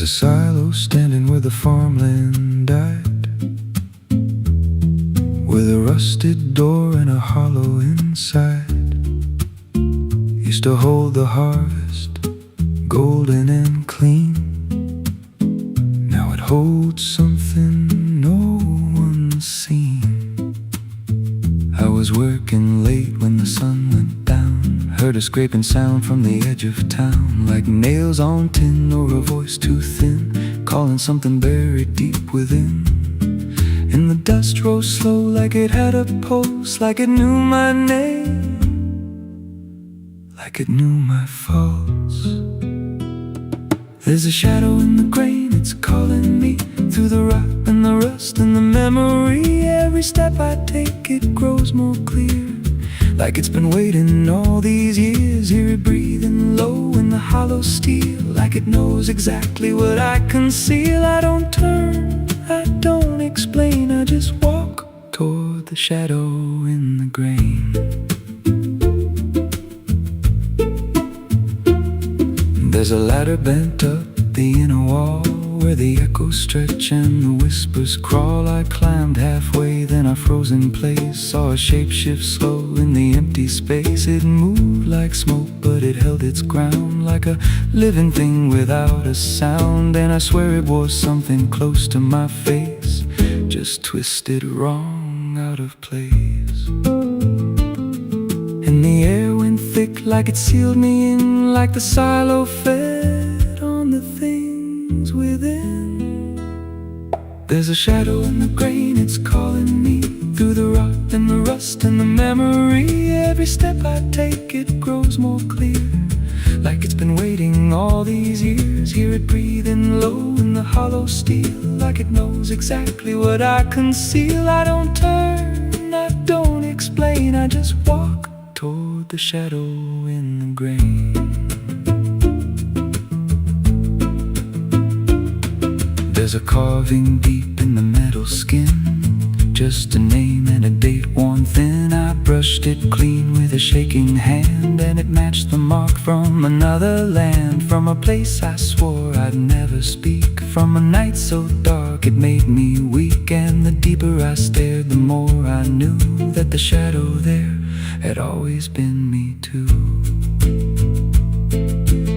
There's a silo standing where the farmland died, with a rusted door and a hollow inside. Used to hold the harvest, golden and clean. Now it holds something no one's seen. I was working late when the sun went down, heard a scraping sound from the edge of town, like nails on tin or a voice too thin, calling something buried deep within. And the dust rose slow like it had a pulse, like it knew my name, like it knew my faults. There's a shadow in the grain, it's calling me through the rot and the rust and the memory. Every step I take, it grows more clear, like it's been waiting all these years. Hear it breathing low in the hollow steel, like it knows exactly what I conceal. I don't turn, I don't explain, I just walk toward the shadow in the grain. There's a ladder bent up the inner wall, where the echoes stretch and the whispers crawl. I climbed halfway, then I froze in place, saw a shape shift slow in the empty space. It moved like smoke, but it held its ground, like a living thing without a sound. And I swear it was something close to my face, just twisted wrong, out of place. And the air went thick, like it sealed me in, like the silo fed on the things within. There's a shadow in the grain, it's calling me through the rot and the rust and the memory. Every step I take, it grows more clear, like it's been waiting all these years. Hear it breathing low in the hollow steel, like it knows exactly what I conceal. I don't turn, I don't explain, I just walk toward the shadow in the grain. There's a carving deep in the metal skin, just a name and a date worn thin. I brushed it clean with a shaking hand, and it matched the mark from another land, from a place I swore I'd never speak, from a night so dark it made me weak. And the deeper I stared, the more I knew that the shadow there had always been me too.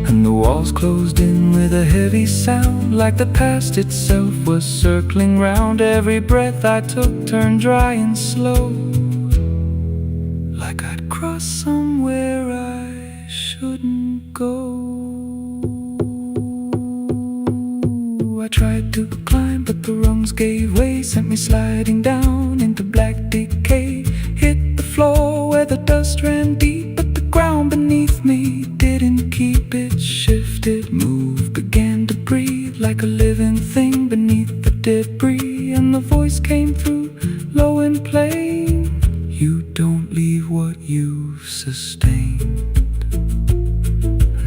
And the walls closed in with a heavy sound, like the past itself was circling round. Every breath I took turned dry and slow, like I'd crossed somewhere I shouldn't go. I tried to climb, but the rungs gave way, sent me sliding down into black decay. Hit the floor where the dust ran deep, but the ground beneath me didn't keep. It shifted, moved, began to breathe, like a living thing beneath the debris. And the voice came through, low and plain: you don't leave what you've sustained.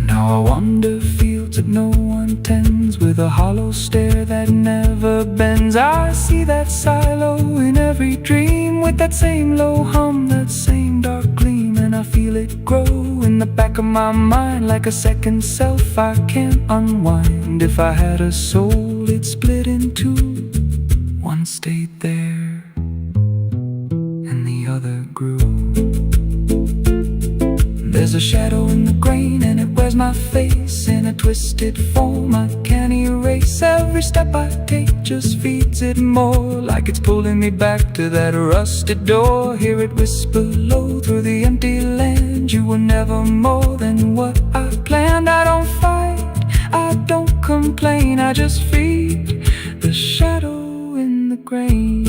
Now I wander fields that no one tends, with a hollow stare that never bends. I see that silo in every dream, with that same low hum, that same dark gleam. And I feel it grow in the back of my mind, like a second self I can't unwind. If I had a soul, it'd split in two. One stayed there, and the other grew. There's a shadow in the grain, and it wears my face in a twisted form I can't erase. Every step I take just feeds it more, like it's pulling me back to that rusted door. Hear it whisper low through the empty land: you were never more than what I planned. I don't fight, I don't complain, I just feed the shadow in the grain.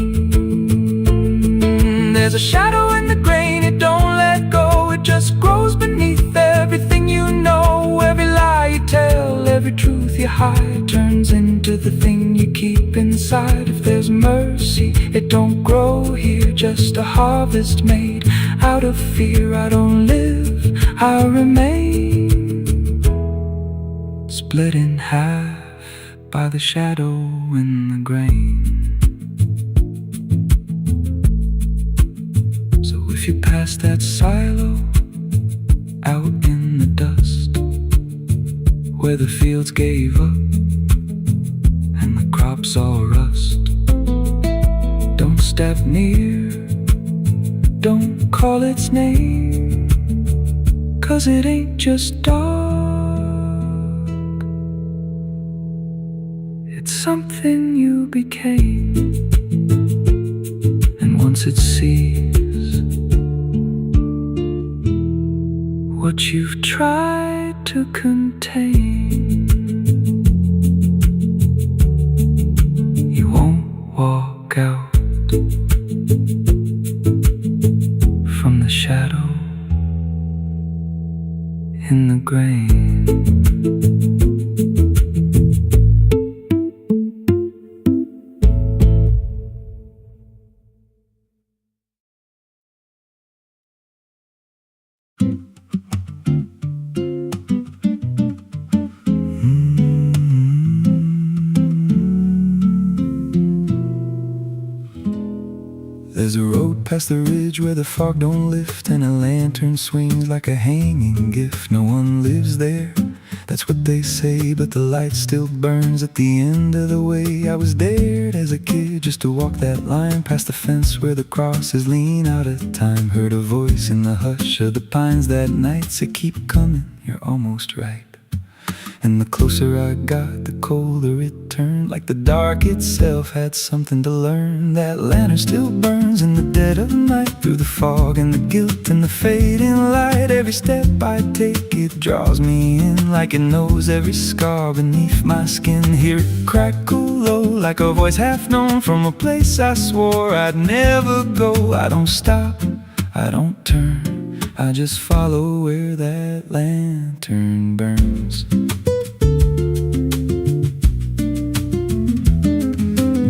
There's a shadow in the grain, it don't let go, it just grows beneath everything you know. Every lie you tell, every truth you hide, turns into the thing you keep inside. If there's mercy, it don't grow here, just a harvest made out of fear. I don't live, I remain, split in half by the shadow in the grain. If you pass that silo out in the dust, where the fields gave up drops all rust. Don't step near, don't call its name, 'cause it ain't just dark, it's something you became. And once it sees what you've tried to contain, you won't walk out from the shadow in the grain. There's a road past the ridge where the fog don't lift, and a lantern swings like a hanging gift. No one lives there, that's what they say, but the light still burns at the end of the way. I was dared as a kid just to walk that line past the fence where the crosses lean out of time. Heard a voice in the hush of the pines that night say, keep coming, you're almost right. And the closer I got, the colder it turned, like the dark itself had something to learn. That lantern still burns in the dead of night, through the fog and the guilt and the fading light. Every step I take, it draws me in, like it knows every scar beneath my skin. Hear it crackle low, like a voice half known, from a place I swore I'd never go. I don't stop, I don't turn, I just follow where that lantern burns.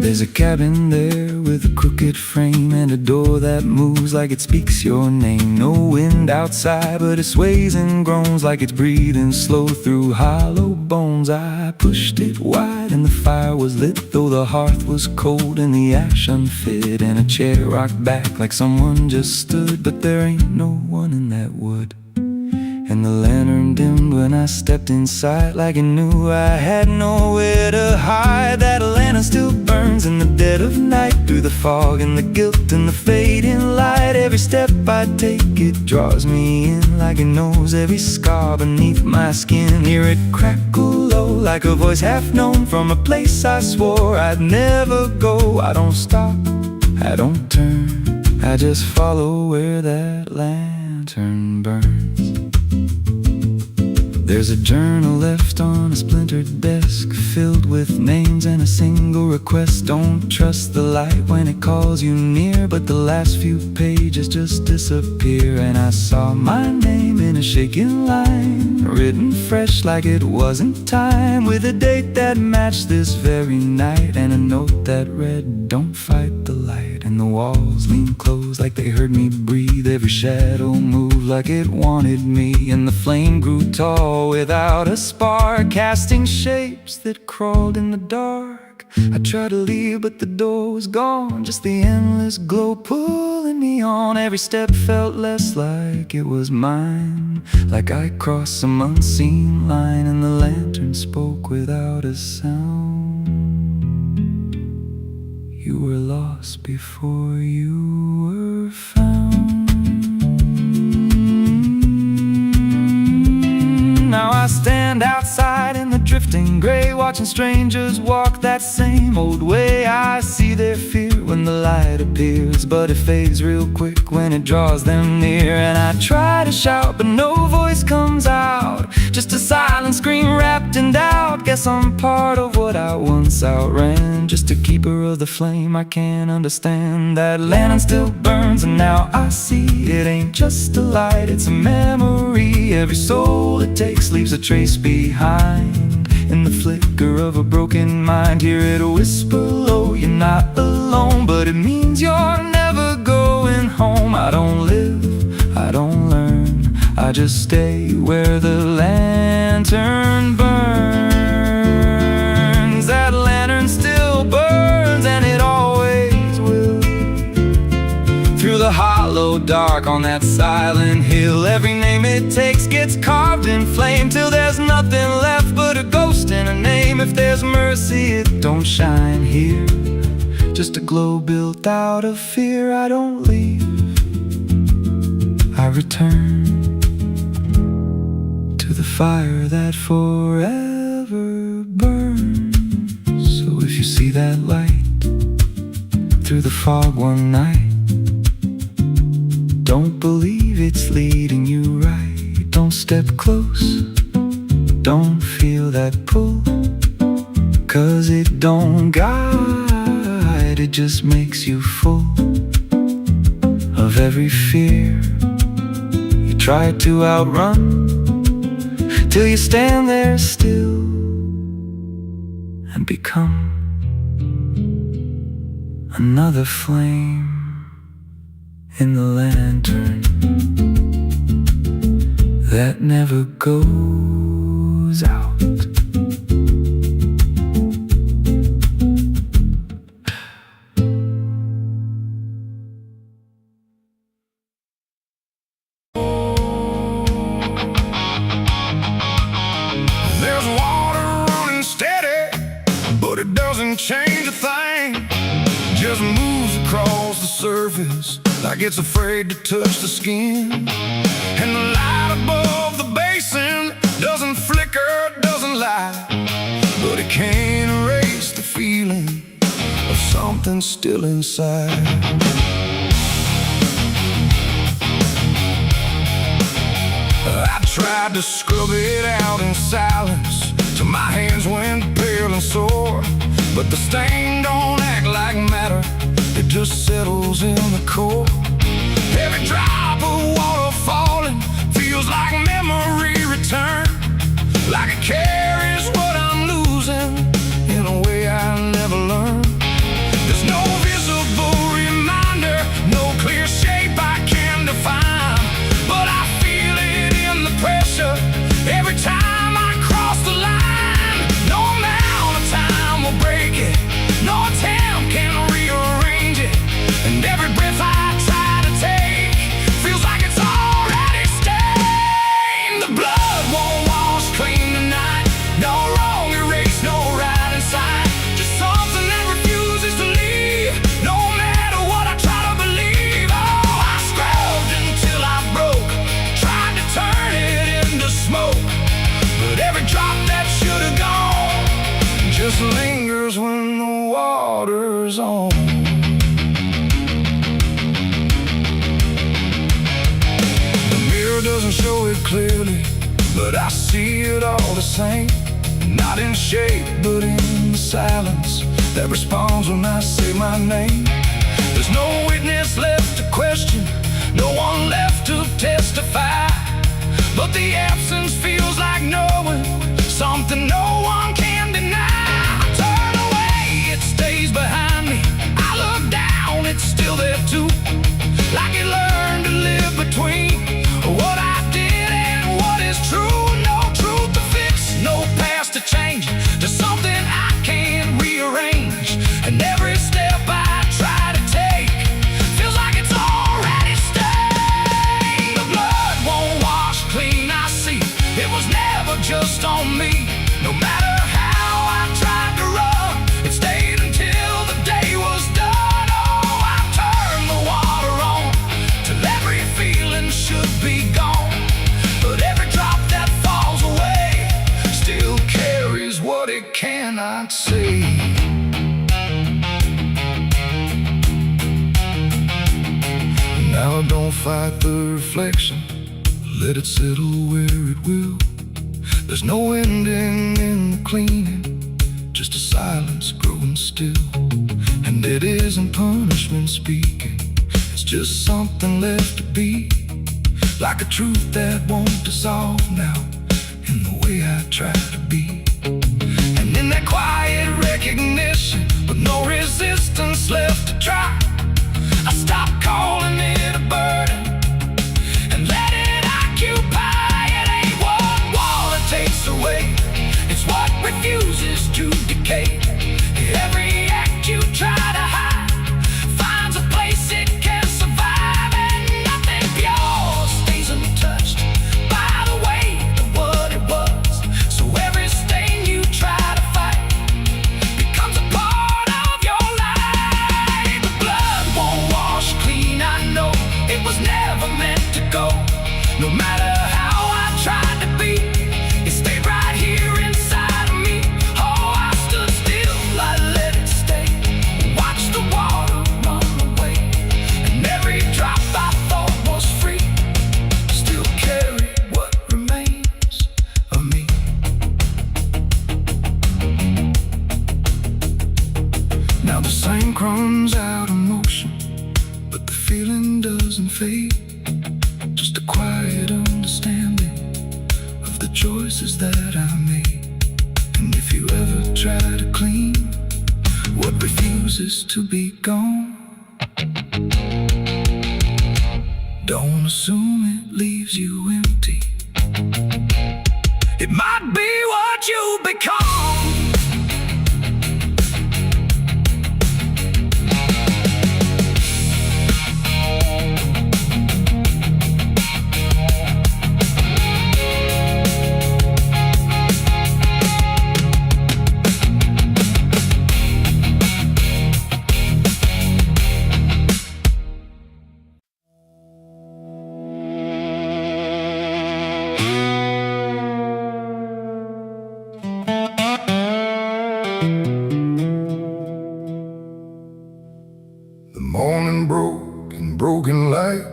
There's a cabin there with a crooked frame, and a door that moves like it speaks your name. No wind outside, but it sways and groans like it's breathing slow through hollow bones. I pushed it wide and the fire was lit, though the hearth was cold and the ash unfit, and a chair rocked back like someone just stood. But there ain't no one in that wood. And the lantern dimmed when I stepped inside, like it knew I had nowhere to hide. That lantern still burns in the dead of night, through the fog and the guilt and the fading light. Every step I take, it draws me in, like it knows every scar beneath my skin. Hear it crackle low, like a voice half known, from a place I swore I'd never go. I don't stop, I don't turn, I just follow where that lantern burns. There's a journal left on a splintered desk, filled with names and a single request. Don't trust the light when it calls you near, but the last few pages just disappear. And I saw my name in a shaking line, written fresh like it wasn't time, with a date that matched this very night, and a note that read, don't fight the light. And the walls leaned close like they heard me breathe. Every shadow moved like it wanted me, and the flame grew tall without a spark, casting shapes that crawled in the dark. I tried to leave, but the door was gone, just the endless glow pulling me on. Every step felt less like it was mine, like I crossed some unseen line, and the lantern spoke without a sound. You were lost before you were found. Now I stand outside in the drifting gray, watching strangers walk that same old way. I see their fear when the light appears, but it fades real quick when it draws them near. And I try to shout, but no voice comes out, just a silent scream wrapped in doubt. Guess I'm part of what I once outran, just a keeper of the flame I can't understand. That lantern still burns, and now I see it ain't just a light, it's a memory. Every soul it takes leaves a trace behind, in the flicker of a broken mind. Hear it whisper low, you're not alone, but it means you're never going home. I don't live, I don't learn, I just stay where the lantern burns. That lantern still burns, and it always will, through the hollow dark on that silent hill. Every name it takes gets carved in flame, till there's nothing left but a ghost and a name. If there's mercy, it don't shine here, just a glow built out of fear. I don't leave, I return to the fire that forever burns. So if you see that light through the fog one night, don't believe it's leading you right. Don't step close, don't feel that pull, 'cause it don't guide, it just makes you full of every fear you try to outrun, till you stand there still and become another flame in the lantern that never goes out. There's water running steady, but it doesn't change a thing. Just moves across the surface like it's afraid to touch the skin. And the light above the basin doesn't flicker, doesn't lie, but it can't erase the feeling of something still inside. I tried to scrub it out in silence till my hands went pale and sore, but the stain don't act like matter, it just settles in the core. Every drop of water falling feels like memory return, like it carries what I'm losing in a way I never learned. There's no visible reminder, no clear shape I can define, but I feel it in the pressure every time I cross the line. No amount of time will break it, no attempt can rearrange it, and every breath I try to take feels like it's already stained. The blood won't wash clean tonight, no wrong erase, no right inside, just something that refuses to leave, no matter what I try to believe. Oh, I scrubbed until I broke, tried to turn it into smoke, but every drop that should have gone just lingers when the water's on. The mirror doesn't show it clearly, but I see it all the same. Not in shape, but in the silence that responds when I say my name. There's no witness left to question, no one left to testify, but the absence feels like knowing something no one can deny. I turn away, it stays behind me. I look down, it's still there too, like it learned to live between what I did and what is true. No truth to fix, no past to change, to something I can't rearrange. And every step I try to take feels like it's already stained. The blood won't wash clean, I see it was never just on me. No matter how I tried to run, it stayed until the day was done. Oh, I turned the water on till every feeling should be gone, but every drop that falls away still carries what it cannot see. Now don't fight the reflection, let it settle where it will. There's no ending in the cleaning, just a silence growing still. And it isn't punishment speaking, it's just something left to be, like a truth that won't dissolve now in the way I try to be. And in that quiet recognition, with no resistance left to try, I stop calling it a burden and let it occupy. It ain't what water takes away, it's what refuses to decay. Every act you try to hide finds a place it can survive. No matter how I tried to be, it stayed right here inside of me. Oh, I stood still, I let it stay. Watched the water run away, and every drop I thought was free still carry what remains of me. Now the sink runs out of motion, but the feeling doesn't fade. Just a quiet understanding of the choices that I made. And if you ever try to clean what refuses to be gone, don't assume it leaves you empty. It might be what you become. The morning broke in broken light,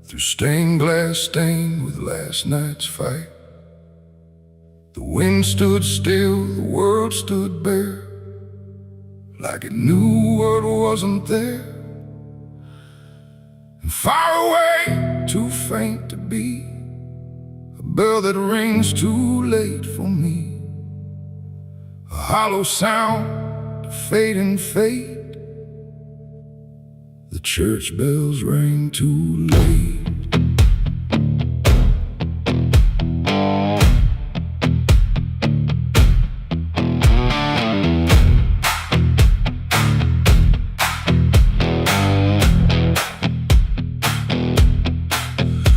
through stained glass stained with last night's fight. The wind stood still, the world stood bare, like it knew what wasn't there. And far away, too faint to be, a bell that rings too late for me. A hollow sound, a fading fate. The church bells rang too late.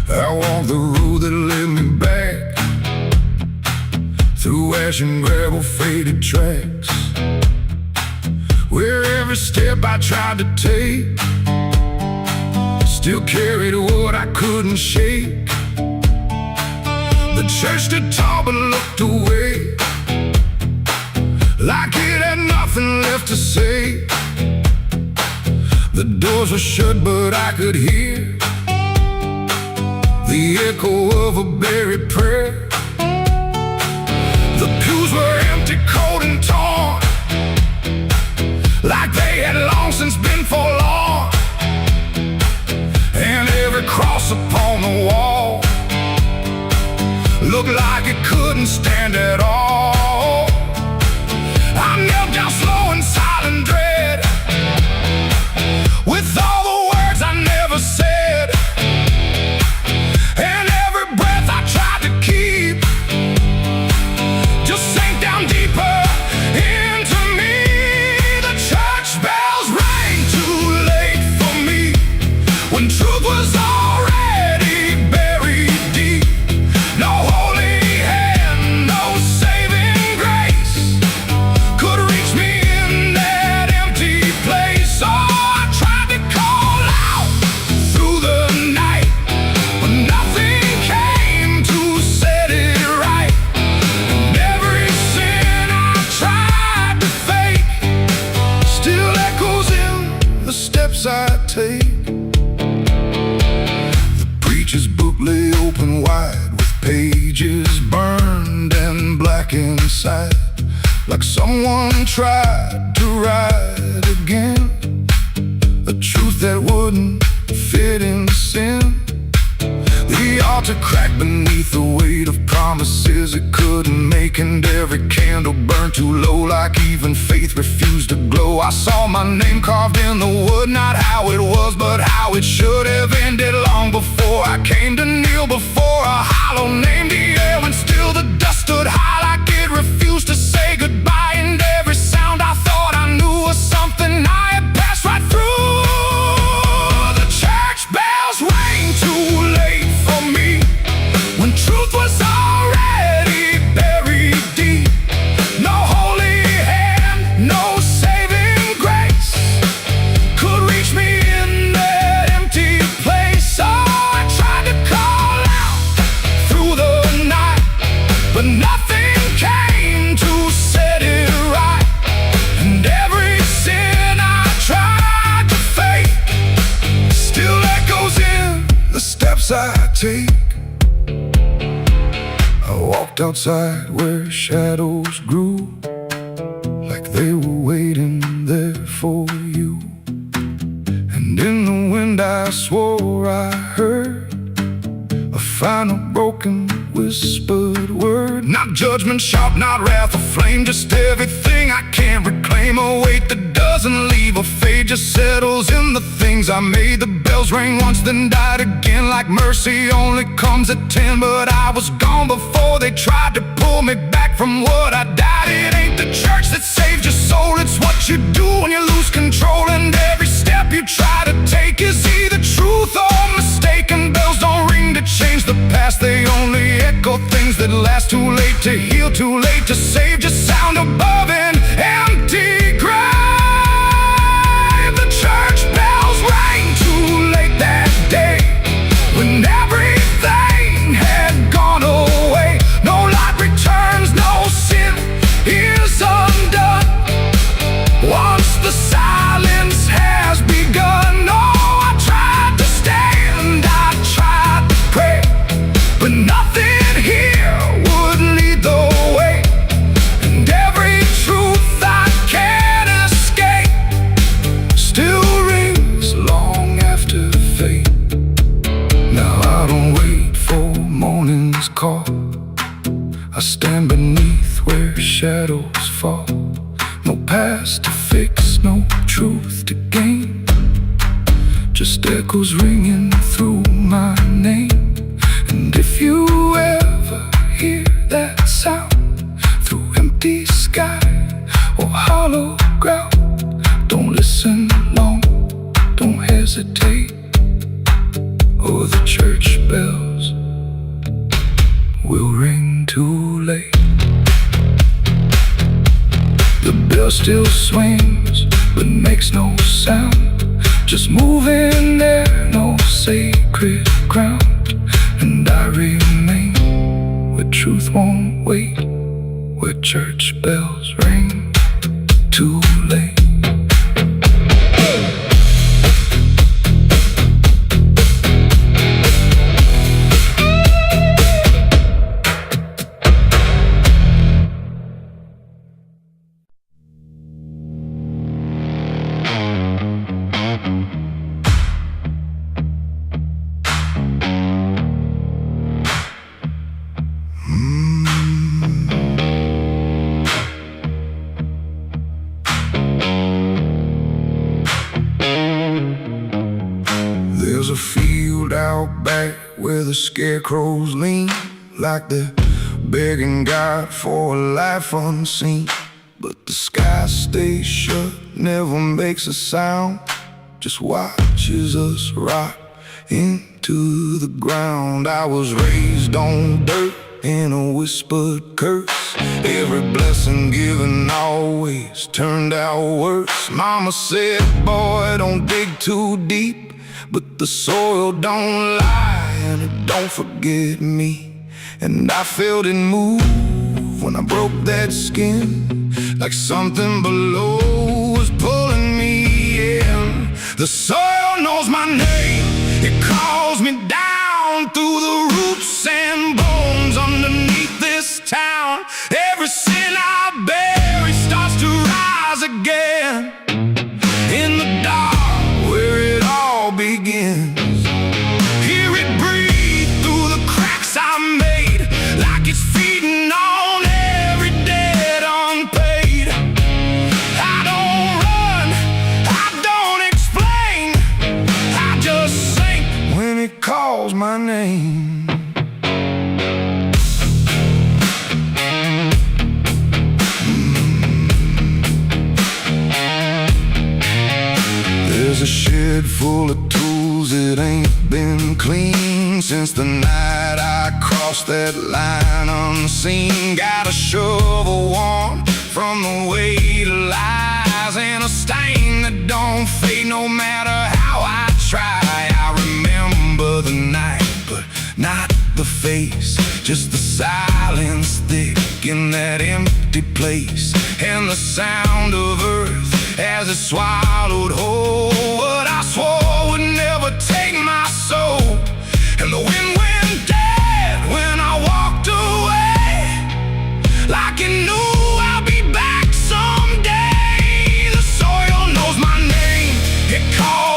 I walked the road that led me back, through ash and gravel faded tracks, where every step I tried to take still carried what I couldn't shake. The church stood tall but looked away, like it had nothing left to say. The doors were shut but I could hear the echo of a buried prayer. The pews were empty, cold and torn, like they had long since been forlorn. And every cross upon the wall looked like it couldn't stand at all. I knelt down slow in silent dread, with all the words I never said, and every breath I tried to keep just sank down deeper into me. The church bells rang too late for me, when truth was already buried deep. No holy hand, no saving grace could reach me in that empty place. Oh, I tried to call out through the night, but nothing came to set it right. And every sin I tried to fake still echoes in the steps I take. Preacher's book lay open wide, with pages burned and black inside, like someone tried to write again a truth that wouldn't fit in sin. The altar cracked beneath the weight of promises it couldn't make, and every candle burned too low, like even faith refused to glow. I saw my name carved in the wood, not how it was, but how it should have ended long before I came to kneel before a hollow named the air. And still the dust stood high, like it refused to say goodbye, and every sound I thought I knew was something I had passed right through. The church bells rang too late for me, when truth was already buried deep. No holy hand, no saving grace could reach me in that empty place. Oh, I tried to steps I take. I walked outside where shadows grew, like they were waiting there for you. And in the wind I swore I heard a final broken whispered word. Not judgment, shout, not wrath or flame, just everything I can't reclaim. A weight that doesn't leave or fade, just settles in the things I made. The bells rang once, then died again, like mercy only comes at 10. But I was gone before they tried to pull me back from what I died. It ain't the church that saved your soul, it's what you do when you lose control. And every step you try to take is either truth or mistaken. Bells don't ring to change the past, they only echo things that last. Too late to heal, too late to save, just sound above an empty grave. The church bells rang too late that day, when everything had gone away. No light returns, no sin is undone once the silence has begun. No, I tried to stand, I tried to pray, but nothing here would lead the way. And every truth I can't escape still rings long after fate. Now I don't wait for morning's call, I stand beneath where shadows fall. No past to fix, no truth to gain, just echoes ringing through my name. And if you ever hear that sound through empty sky or hollow ground, don't listen long, don't hesitate, or the church bells will ring too late. The bell still swings, but makes no sound, just moving there, no sacred ground. And I remain where truth won't wait, where church bells ring too late. There's a field out back where the scarecrows lean, like they're begging God for a life unseen. But the sky stays shut, never makes a sound, just watches us rot into the ground. I was raised on dirt in a whispered curse, every blessing given always turned out worse. Mama said, boy, don't dig too deep, but the soil don't lie and it don't forget me. And I felt it move when I broke that skin, like something below was pulling me in. The soil knows my name, it calls me down through the roots and bones underneath this town. Every sin I bury starts to rise again in the dark where it all begins. Hear it breathe through the cracks I made, like it's feeding on every debt unpaid. I don't run, I don't explain, I just sink when it calls my name. There's a shed full of tools that ain't been clean since the night I crossed that line unseen. Got a shovel worn from the weight of lies, and a stain that don't fade no matter how I try. I remember the night, but not the face, just the silence thick in that empty place, and the sound of earth as it swallowed whole what I swore would never take my soul. And the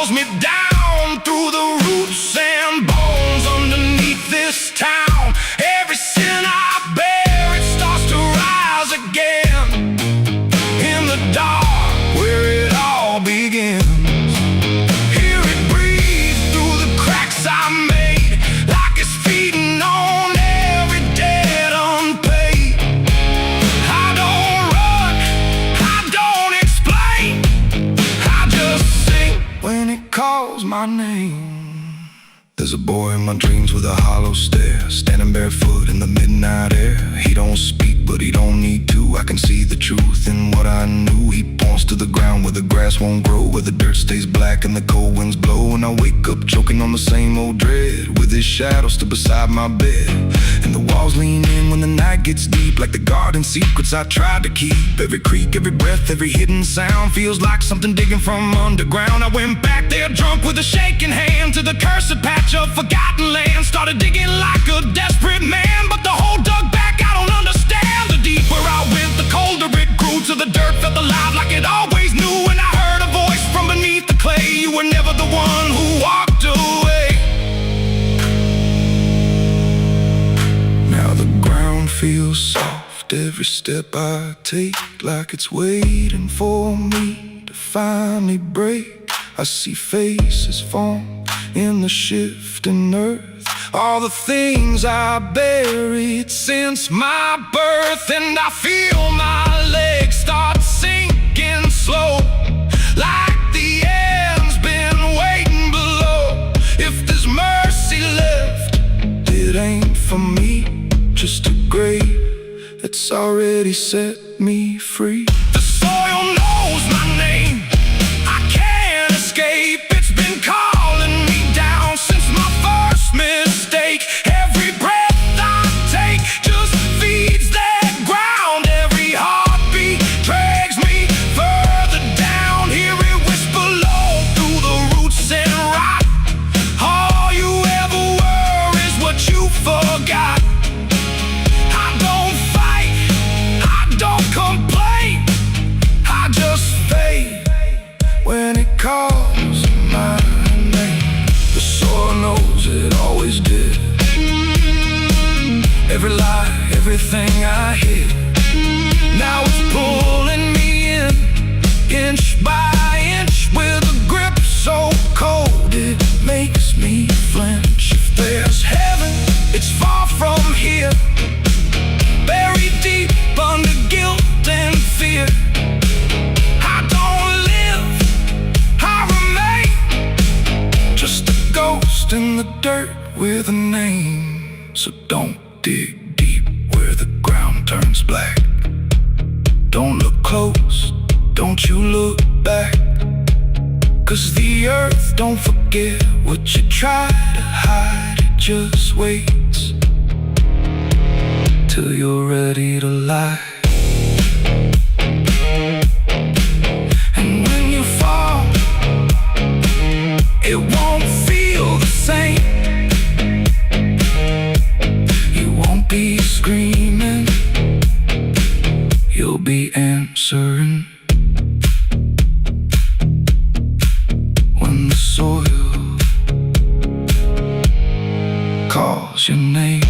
calls me down through the roots and bones underneath this town. Every sin I bear, it starts to rise again in the dark where it all begins. Hear it breathe through the cracks I made, like it's feeding on every debt unpaid. I don't run, I don't explain, I just sing when it calls my name. There's a boy in my dreams with a hollow stare, standing barefoot in the midnight air. He don't speak, but he don't need to. I can see the truth in what I knew. He points to the ground where the grass won't grow, where the dirt stays black and the cold winds blow. And I wake up choking on the same old dread, with his shadow still beside my bed. And the walls lean in when the night gets deep, like the garden secrets I tried to keep. Every creak, every breath, every hidden sound feels like something digging from underground. I went back there drunk with a shaking hand to the cursed patch of forgotten land. Started digging like a desperate man, but the hole dug back, I don't understand. The deeper I went, the colder it grew, till the dirt felt alive like it always knew. And I heard a voice from beneath the clay, you were never the one who walked away. Now the ground feels soft, every step I take, like it's waiting for me to finally break. I see faces form in the shifting earth, all the things I buried since my birth. And I feel my legs start sinking slow, like the end's been waiting below. If there's mercy left, it ain't for me, just a grave that's already set me free. The soil knows my name, I can't escape. It's been calling me down since my first mistake. Every breath I take just feeds that ground. Every heartbeat drags me further down. Hear it whisper low through the roots and rot. All you ever were is what you forgot. I don't fight, I don't complain, I just fade when it calls my name. The soil knows it always did. Every lie, everything I hid, now it's pulling me in, inch by inch, with a grip so cold it makes me flinch. If there's heaven, it's far from here, buried deep under guilt and fear. I don't live, I remain, just a ghost in the dirt with a name. So don't dig deep where the ground turns black. Don't look close, don't you look back, 'cause the earth don't forget what you try to hide. It just waits till you're ready to lie. And when you fall, it won't feel the same. You won't be screaming, you'll be answering. When the soil calls your name.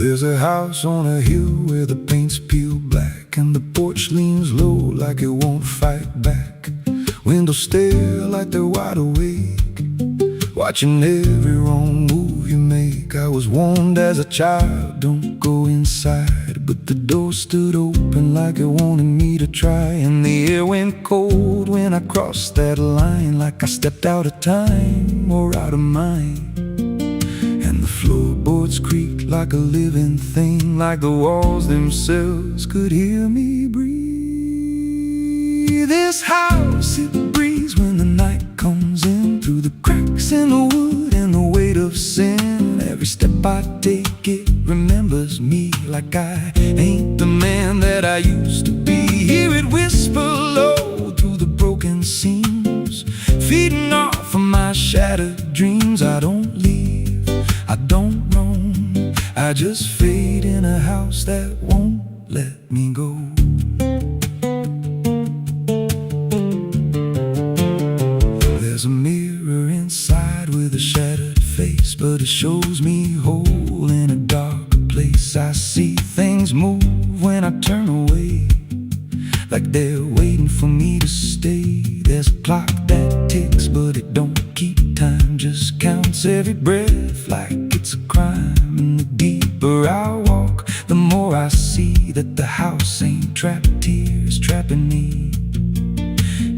There's a house on a hill where the paint's peeled black, and the porch leans low like it won't fight back. Windows stare like they're wide awake, watching every wrong move you make. I was warned as a child, don't go inside, but the door stood open like it wanted me to try. And the air went cold when I crossed that line, like I stepped out of time or out of mind. And the floorboards creaked like a living thing, like the walls themselves could hear me breathe. This house, it breathes when the night comes in, through the cracks in the wood and the weight of sin. Every step step I take, it remembers me like I ain't the man that I used to be. Hear it whisper low through the broken seams, feeding off of my shattered dreams. I don't leave, I don't roam, I just fade in a house that won't let me go. There's a mirror inside with a shattered face, but it shows me whole in a dark place. I see things move when I turn away, like they're waiting for me to stay. There's a clock that ticks, but it don't keep time, just counts every breath like it's a crime. And the deeper I walk, the more I see that the house ain't trapped here, it's trapping me.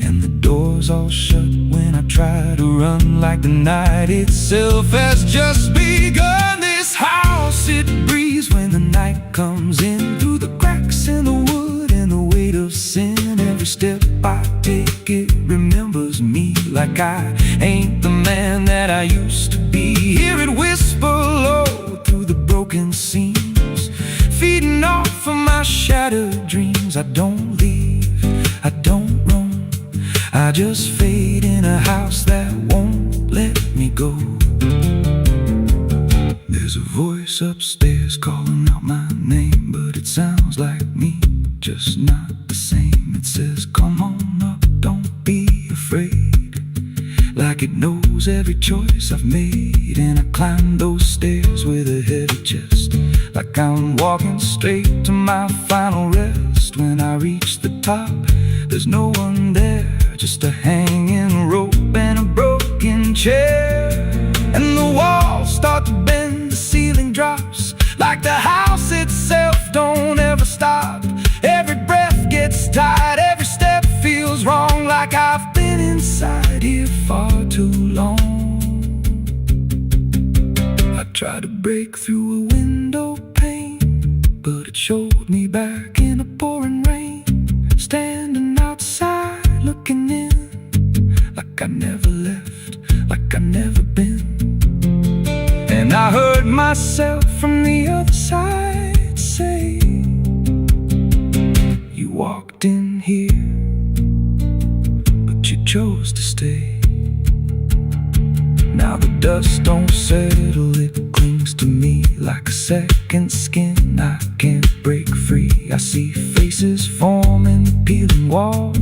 And the doors all shut when I try to run, like the night itself has just begun. This house, it breathes when the night comes in, through the cracks in the wood and the weight of sin. Every step I take, it remembers me like I ain't the man that I used to be. Hear it whisper low through the broken seams, feeding off of my shattered dreams. I don't leave, I don't roam, I just fade in a house that won't let me go. There's a voice upstairs calling out my name, but it sounds like me, just not the same. It says, come on up, don't be afraid, like it knows every choice I've made. And I climb those stairs with a heavy chest, like I'm walking straight to my final rest. When I reach the top, there's no one there, just a hanging rope and a broken chair. And the walls start to bend, the ceiling drops, like the house itself don't ever stop. Every breath gets tight, every step feels wrong, like I've been inside here far too long. I tried to break through a window pane, but it showed me back in a pouring rain, standing outside looking in, like I never left, like I never been. And I heard myself from the other side say, you walked in here, but you chose to stay. Now the dust don't settle, it clings to me like a second skin. I can't break free, I see faces forming, peeling walls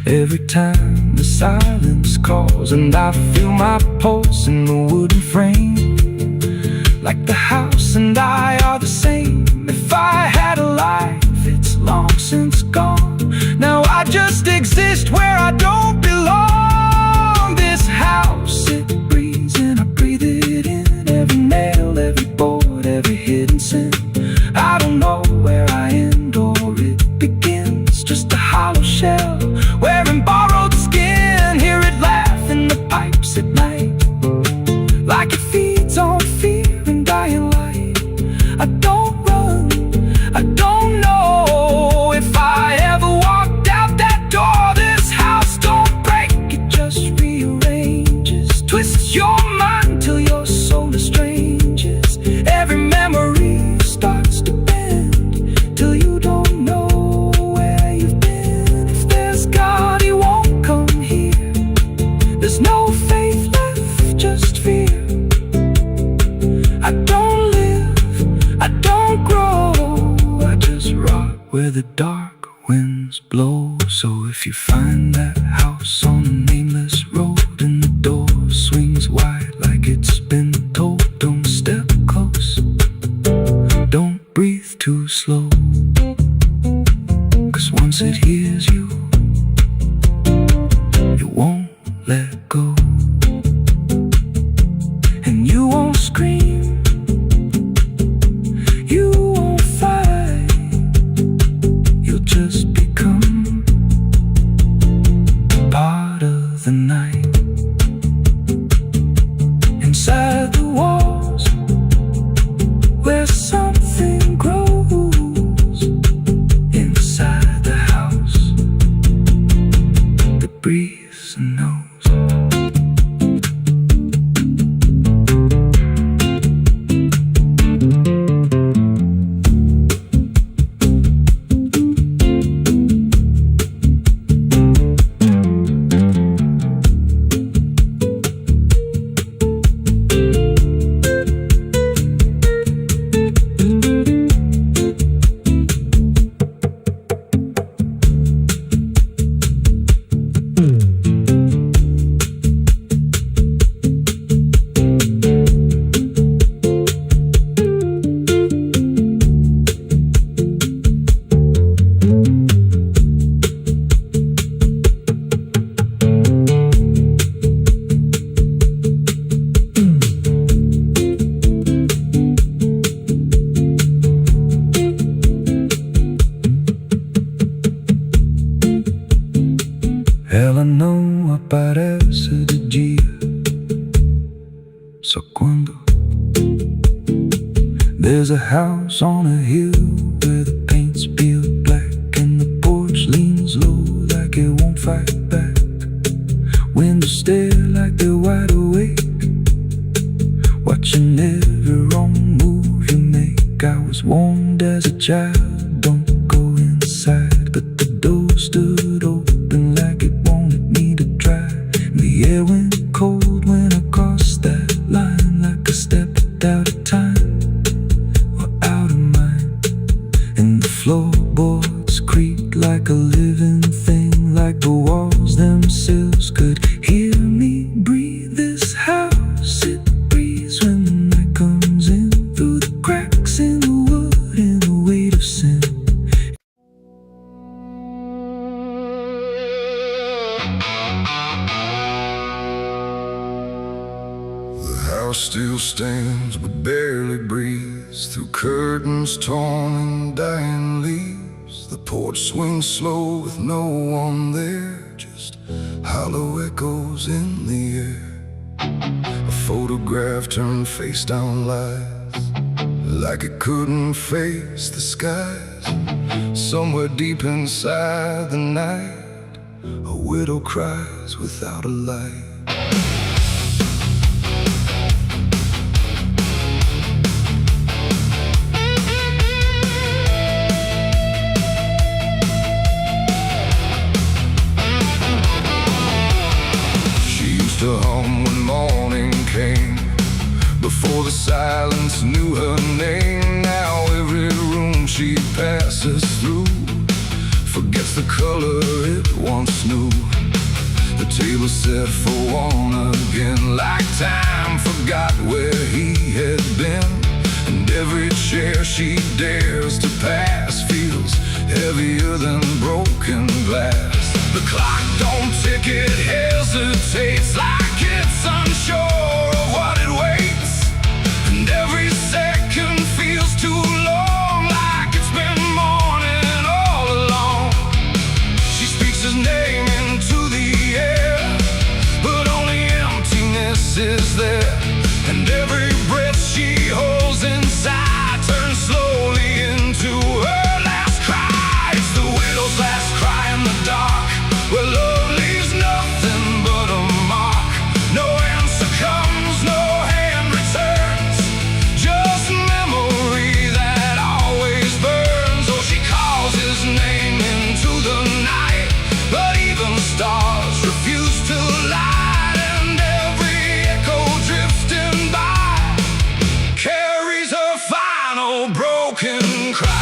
every time the silence calls. And I feel my pulse in the wooden frame, like the house and I are the same. If I had a life, it's long since gone. Now I just exist where I don't belong. This house, it breathes and I breathe it in, every nail, every board, every hidden sin. I don't know where I end or it begins, just a hollow shell wearing borrowed skin. Hear it laugh in the pipes at night, like it feeds on fear and dying light. I don't run, I don't know if I ever walked out that door. This house don't break, it just rearranges, twists your mind till your soul estranges. Every memory starts to bend, till you don't know where you've been. If there's God, he won't come here, there's no faith left, just fear. I don't live, I don't grow, I just rot where the dark winds blow. So if you find that house on a nameless road and the door swings wide like it's been told, don't step close, don't breathe too slow, 'cause once it hears you, it won't let go. And you won't scream, you won't fight, you'll just become part of the night. Inside the walls, where something grows, There's a house on a hill where the paint's peeled black, and the porch leans low like it won't fight back. Windows stare like they're wide awake, watching every wrong move you make. I was warned as a child, don't go inside, but the door stood open like it wanted me to try. And the air went cold when I crossed that line, like I stepped out of time or out of mind. And the floorboards creaked like a living thing, like the walls themselves could hear me breathe. This house, it breathes when the night comes in, through the cracks in the wood and the weight of sin. The house still stands but barely breathes through curtains torn and dying leaves. The porch swings slow with no one there, just hollow echoes in the air. A photograph turned face down lies, like it couldn't face the skies. Somewhere deep inside the night, a widow cries without a light. To hum when morning came, before the silence knew her name. Now every room she passes through forgets the color it once knew. The table set for one again, like time forgot where he had been. And every chair she dares to pass feels heavier than broken glass. The clock don't tick, it hesitates like it's unsure of what it waits. And every second feels too long, like it's been morning all along. She speaks his name into the air, but only emptiness is there. And every breath she holds inside turns slowly into her last cry. It's the widow's last cry in the dark, where love leaves nothing but a mark. No answer comes, no hand returns, just memory that always burns. Oh, she calls his name into the night, but even stars refuse to light. And every echo drifting by carries her final broken cry.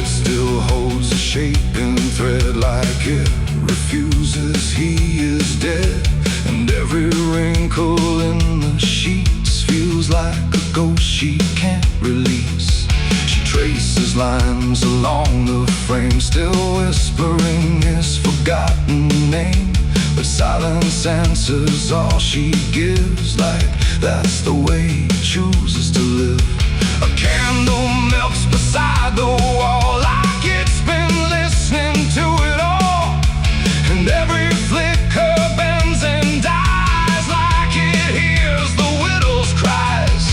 Still holds a shaping thread, like it refuses he is dead. And every wrinkle in the sheets feels like a ghost she can't release. She traces lines along the frame, still whispering his forgotten name. But silence answers all she gives, like that's the way he chooses to live. A candle melts beside the wall, like it's been listening to it all. And every flicker bends and dies, like it hears the widow's cries.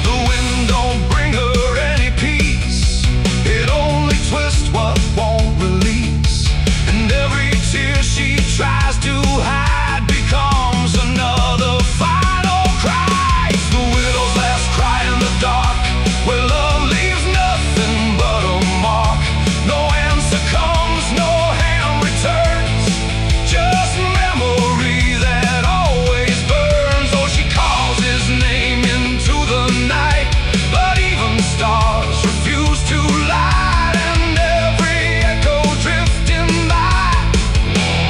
The wind don't bring her any peace, it only twists what won't release. And every tear she tries to hide becomes another final cry. It's the widow's last cry in the dark, where love leaves nothing but a mark. No answer comes, no hand returns, just memory that always burns. Oh, she calls his name into the night, but even stars refuse to light. And every echo drifting by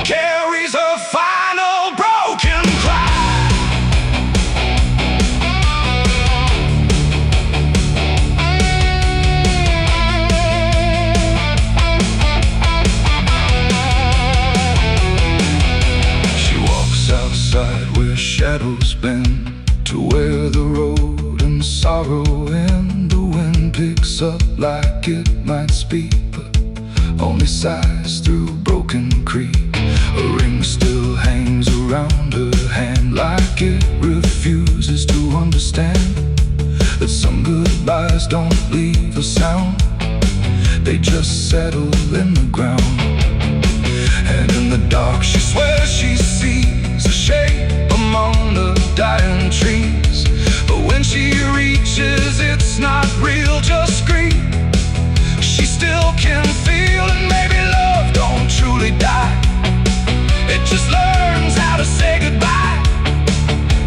carries her final broken cry. She walks outside where shadows bend, to where the road and sorrow end. The wind picks up like it might speak, but only sighs through broken creek. A ring still hangs around her like it refuses to understand that some goodbyes don't leave a sound, they just settle in the ground. And in the dark she swears she sees a shape among the dying trees, but when she reaches it's not real, just grief. She still can feel, and maybe love don't truly die, it just learns how to say goodbye.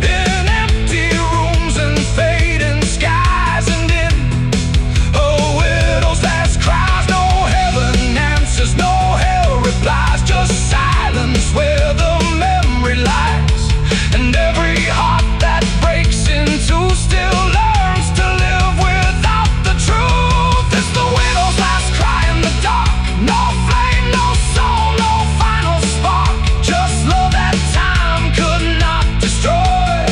In empty rooms and fading skies, and in a widow's last cries, no heaven answers, no hell replies, just silence where the memory lies. And every heart that breaks in two still learns to live without the truth. It's the widow's last cry in the dark, no flame, no soul, no final spark, just love that time could not destroy,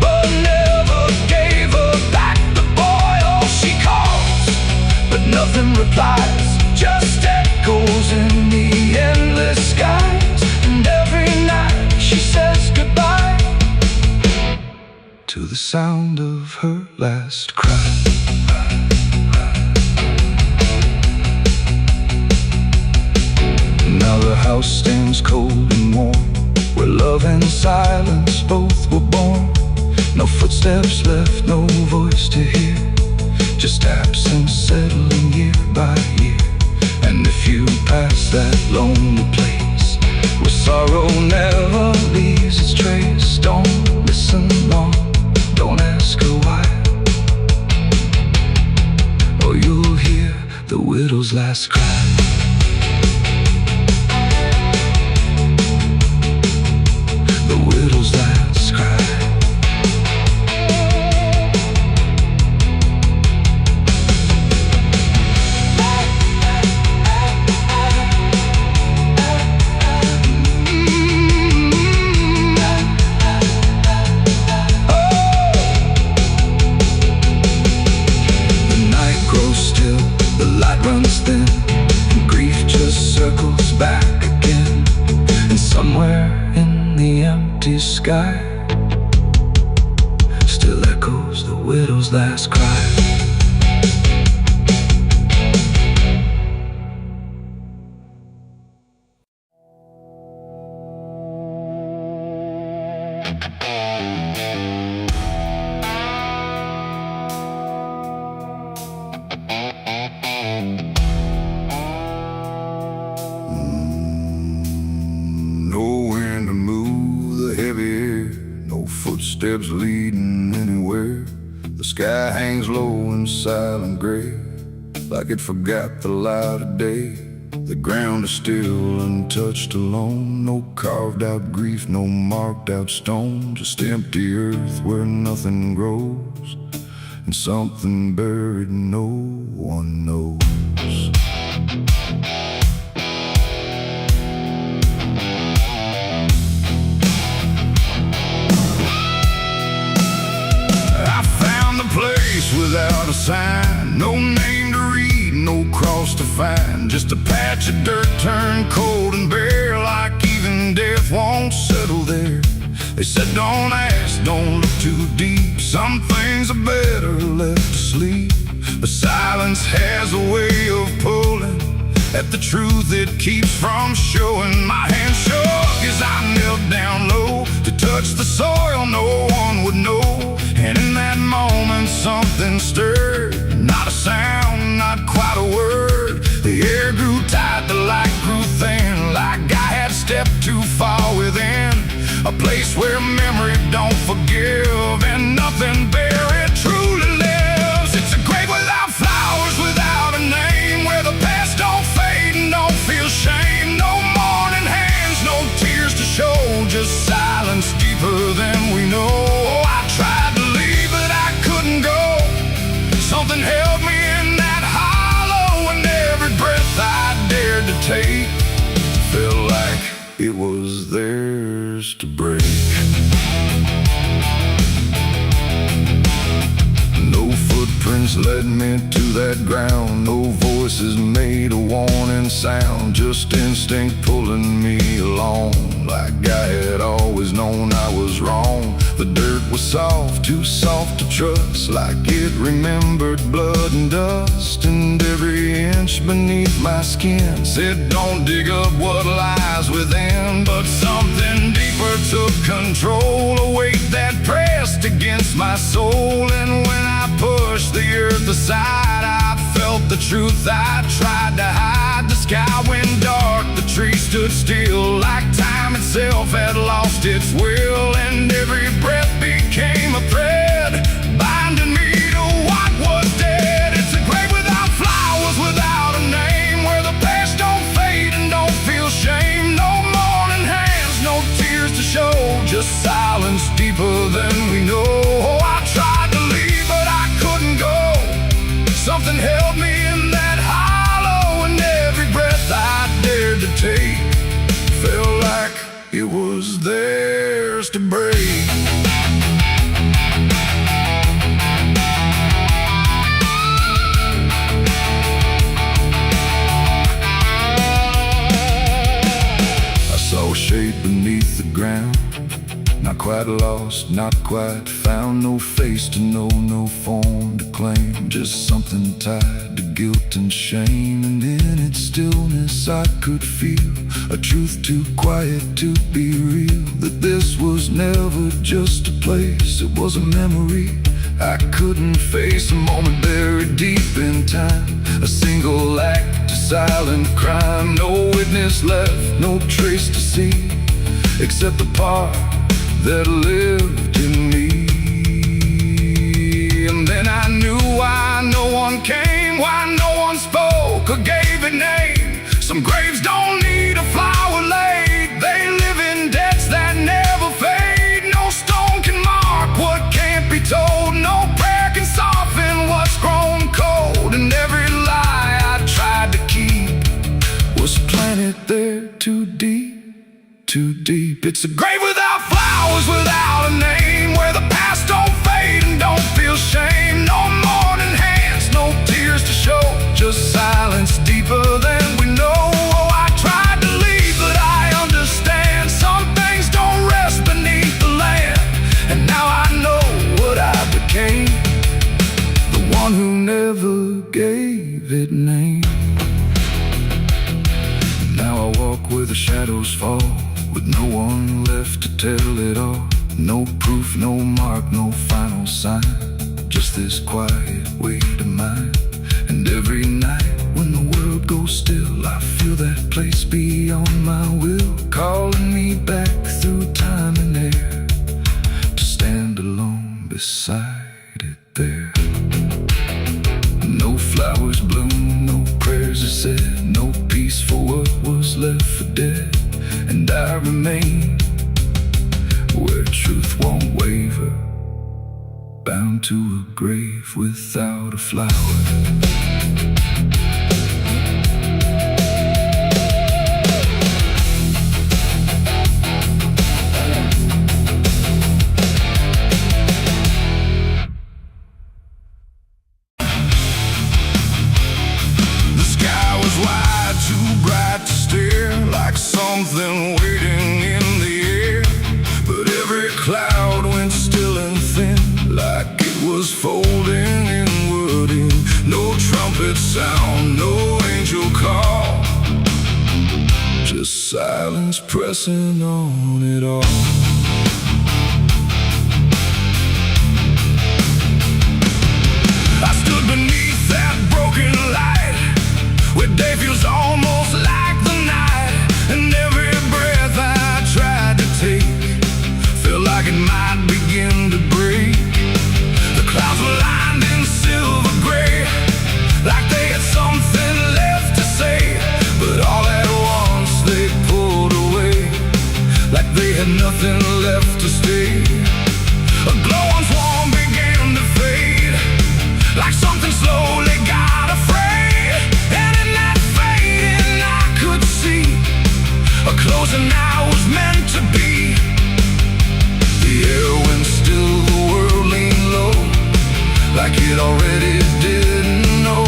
but never gave her back the boy. Oh, she calls, but nothing replies, just echoes in the endless skies. And every night she says goodbye to the sound of her last cry. Now the house stands cold and warm, where love and silence both were born. No footsteps left, no voice to hear, just absence settling year by year. And if you pass that lonely place where sorrow never leaves its trace, don't listen long, don't ask her why, or you'll hear the widow's last cry. The widow's last cry. Runs thin, and grief just circles back again. And somewhere in the empty sky still echoes the widow's last cry. Footsteps leading anywhere. The sky hangs low in silent gray, like it forgot the light of day. The ground is still untouched alone, no carved out grief, no marked out stone, just empty earth where nothing grows, and something buried no one knows. Without a sign, no name to read, no cross to find, just a patch of dirt turned cold and bare, like even death won't settle there. They said don't ask, don't look too deep, some things are better left to sleep. But silence has a way of pulling at the truth it keeps from showing. My hand shook as I knelt down low to touch the soil no one would know. And in that moment something stirred, not a sound, not quite a word. The air grew tight, the light grew thin, like I had stepped too far within a place where memory don't forgive, and nothing buried truly lives. It's a grave without flowers, without a name, where the past don't fade and don't feel shame. No mourning hands, no tears to show, just silence deeper than we know. I tried to leave, but I couldn't go. Something held me in that hollow, and every breath I dared to take felt like it was theirs to break. No footprints led me to that ground, no voices made a warning sound, just instinct pulling me along, like I had always known I was wrong. The dirt was soft, too soft to trust, like it remembered blood and dust. And every inch beneath my skin said, don't dig up what lies within. But something deeper took control, a weight that pressed against my soul. And when I pushed the earth aside, I felt the truth I tried to hide. The sky went dark, the trees stood still, like time itself had lost its will. And every breath became a thread, binding me to what was dead. It's a grave without flowers, without a name, where the past don't fade and don't feel shame. No mourning hands, no tears to show, just silence deeper than we know. Oh, I tried to leave, but I couldn't go. Something held me in that hollow, and every breath I dared to take felt like it was theirs to break. I saw a shape beneath the ground, not quite lost, not quite found. No face to know, no form to claim, just something tied to guilt and shame. And in its stillness I could feel a truth too quiet to be real, that this was never just a place, it was a memory I couldn't face. A moment buried deep in time, a single act, a silent crime. No witness left, no trace to see, except the part that lived in me. And then I knew why no one came, why no one spoke or gave it name. Some graves don't need a flower laid, they live in debts that never fade. No stone can mark what can't be told, no prayer can soften what's grown cold. And every lie I tried to keep was planted there too deep, too deep. It's a grave without flowers, without a name, where the past don't fade and don't feel shame. No mourning hands, no tears to show, just silence deeper than we know. Oh, I tried to leave, but I understand some things don't rest beneath the land. And now I know what I became, the one who never gave it name. Now I walk where the shadows fall, with no one left to tell it all. No proof, no mark, no final sign, just this quiet weight of mine. And every night when the world goes still, I feel that place beyond my will, calling me back through time and air, to stand alone beside it there. No flowers bloom, no prayers are said, no peace for what was left for dead. And I remain where truth won't waver, bound to a grave without a flower. The sky was wide, too bright to stare, like something waiting in the air. But every cloud went still and thin, like it was folding inward in. No trumpet sound, no angel call, just silence pressing on it all. I stood beneath that broken light, where day feels almost like the night. And every breath I tried to take felt like it might begin to break. The clouds were lined in silver gray, like they had something left to say. But all at once they pulled away, like they had nothing left to stay. A glow once warm began to fade, like something slowly got afraid. And in that fading I could see a closing I was meant to be. The air went still, the world leaned low, like it already didn't know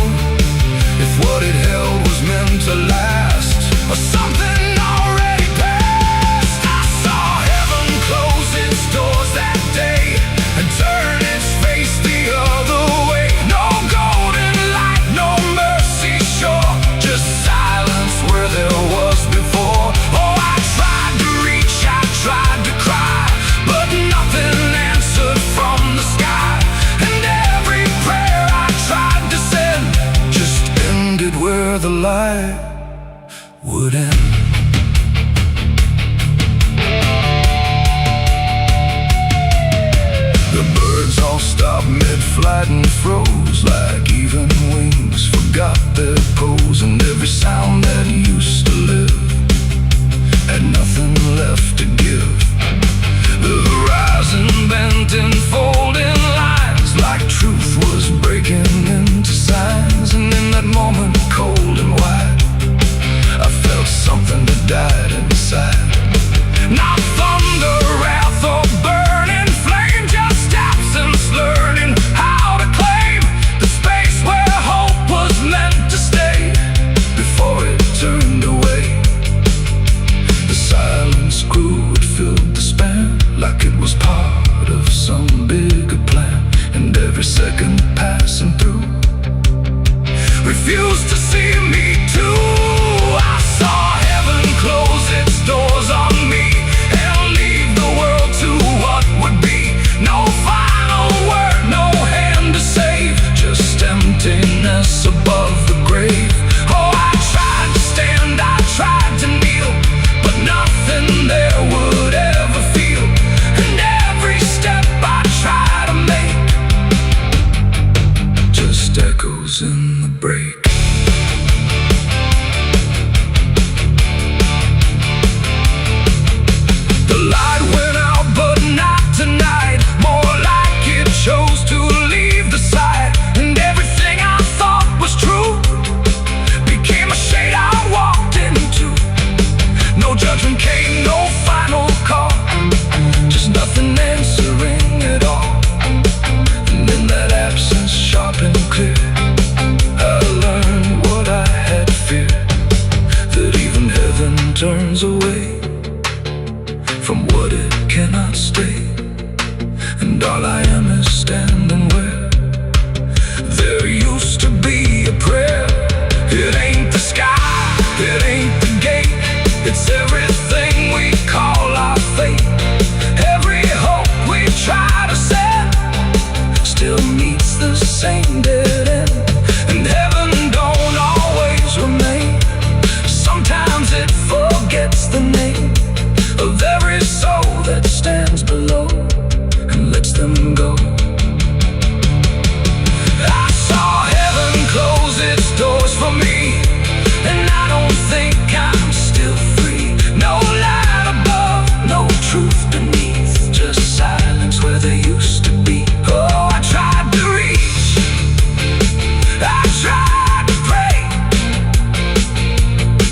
if what it held was meant to last, or something already passed. I saw heaven close its doors that day, every second passing through. Refuse to see me too. I saw heaven close its doors on me and leave the world to what would be. No final word, no hand to save, just emptiness above the grave. Oh, I tried to stand, I tried to kneel, but nothing there would ever feel. And every step I try to make just echoes in the break. The light went out, but not tonight. More like it chose to leave the side. And everything I thought was true became a shade I walked into. No judgment came, no final call, just nothing answering at all. And in that absence, sharp and clear, I learned what I had feared, that even heaven turns away from what it cannot stay. And all I am is standing where there used to be a prayer. It ain't the sky, it ain't the gate, it's everything we call our fate. Every hope we try to set still meets the same dead end. And heaven don't always remain. Sometimes it forgets the name of every soul that stands below and lets them go. I saw heaven close its doors for me, and I don't think I'm still free. No light above, no truth beneath, just silence where there used to be. Oh, I tried to reach, I tried to pray,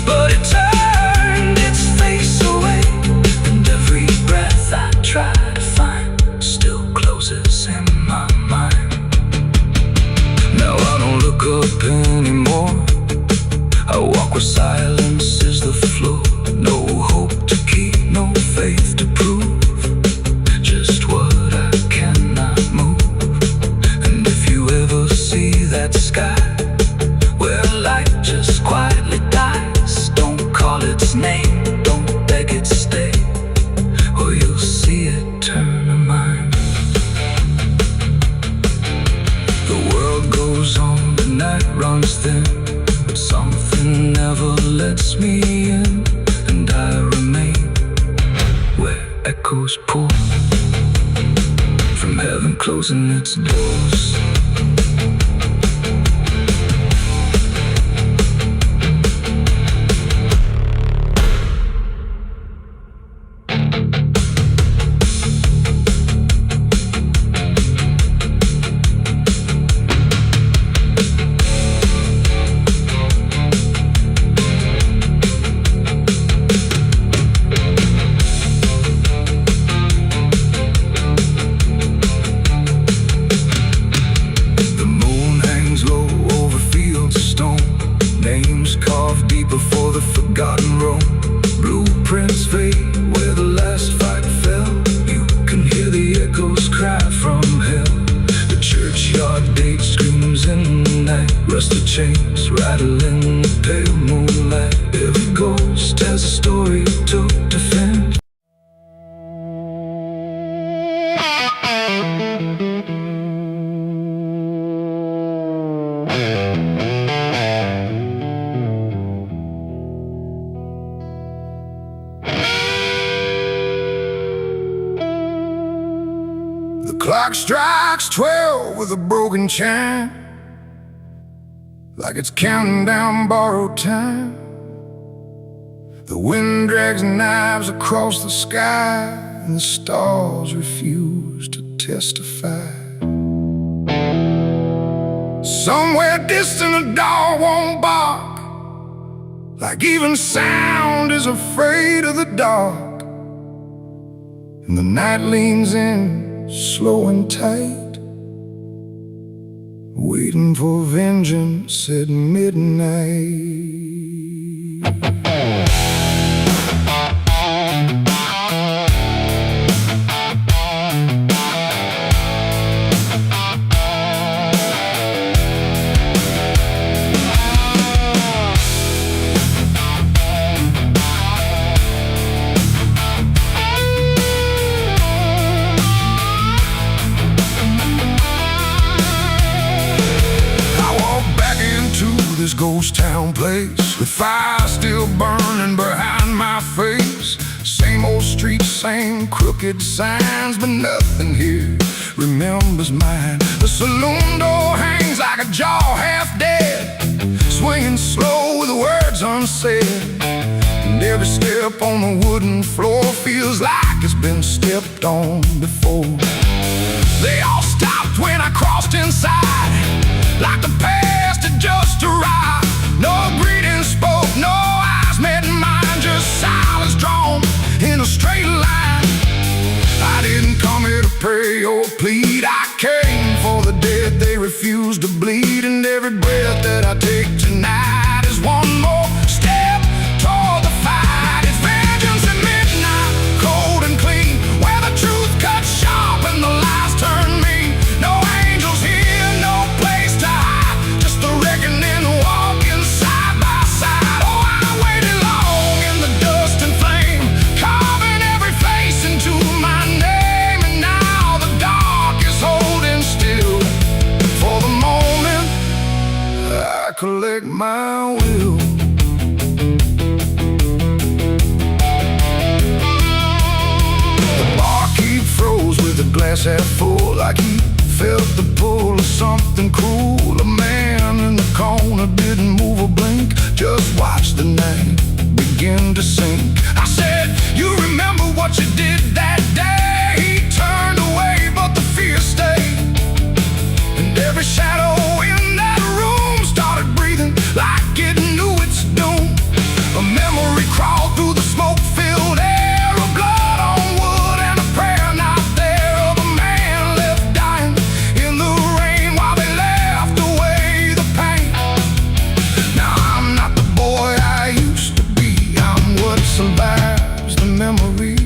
but it turned its face away. And every breath I try to find still closes in my mind. Now I don't look up anymore, I walk where silence is the floor. No hope to keep, no faith to prove, just what I cannot move. And if you ever see that sky where light just quietly dies, don't call its name, don't beg it stay, or you'll see it turn a mind. The world goes on, the night runs thin, but something never lets me in. And I remain where echoes pour from heaven closing its doors. Before the forgotten roam, blueprints fade where the last fight fell. You can hear the echoes cry from hell. The churchyard date screams in the night, rusted chains rattle in the pale moonlight. Every ghost has a story to defend. The clock strikes 12 with a broken chime, like it's counting down borrowed time. The wind drags knives across the sky, and the stars refuse to testify. Somewhere distant a dog won't bark, like even sound is afraid of the dark. And the night leans in, slow and tight, waiting for vengeance at midnight. ghost town place, with fire still burning behind my face. Same old streets, same crooked signs, but nothing here remembers mine. The saloon door hangs like a jaw half dead, swinging slow with words unsaid. And every step on the wooden floor feels like it's been stepped on before. They all stopped when I crossed inside, like the past had just arrived. No greeting spoke, no eyes met mine, just silence drawn in a straight line. I didn't come here to pray or plead, I came for the dead they refuse to bleed. And every breath that I take tonight is one more step toward the fight. It's vengeance at midnight, cold and clean, where the truth cuts sharp and the lies turn mean. No angels here, no place to hide, just the reckoning walking side by side. Oh, I waited long in the dust and flame, carving every face into my name. And now the dark is holding still. For the moment, I collect my will. The barkeep froze with a glass half full, like he felt the pull of something cruel. A man in the corner didn't move a blink, just watched the night begin to sink. I said, you remember what you did that day? He turned away, but the fear stayed. And every shadow in that room started breathing like it knew its doom. A memory crawled through the smoke-filled air, of blood on wood and a prayer not there, of a man left dying in the rain while they left away the pain. Now I'm not the boy I used to be, I'm what survives the memory.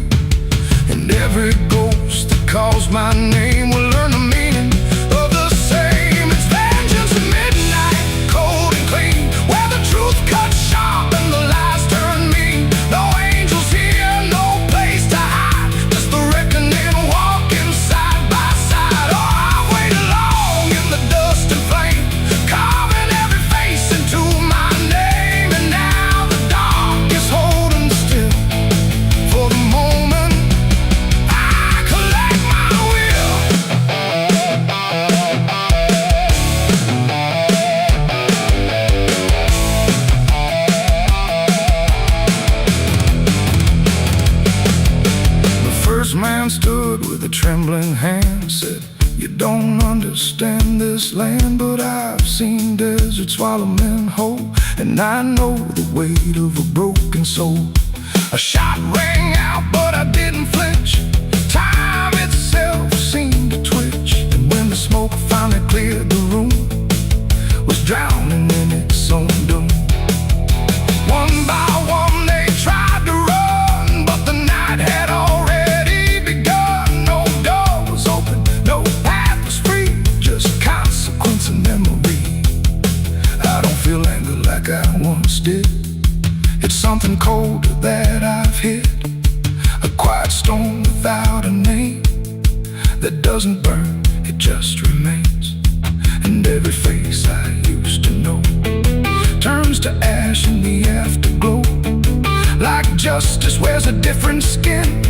And every ghost that calls my name will learn the meaning of the same. It's vengeance at midnight, cold and clean, where the truth cuts sharp and the lies turn mean. No angels here, no place to hide, just the reckoning walking side by side. Oh, I waited long in the dust and flame, carving every face into my name. And now the dark is holding still. For the moment, I collect my will. The first man stood with a trembling hand, said, you don't understand this land, but I've seen deserts swallow men whole, and I know the weight of a broken soul. A shot rang out, but I didn't flinch. Time itself seemed to twitch, and when the smoke finally cleared the room, was drowning in its own doom. One by one they tried to run, but the night had already begun. No door was open, no path was free, just consequence and memory. I don't feel anger like I once did, it's something colder that I've hit. A quiet storm without a name, that doesn't burn, it just remains. And every face I used to know turns to ash in the afterglow, like justice wears a different skin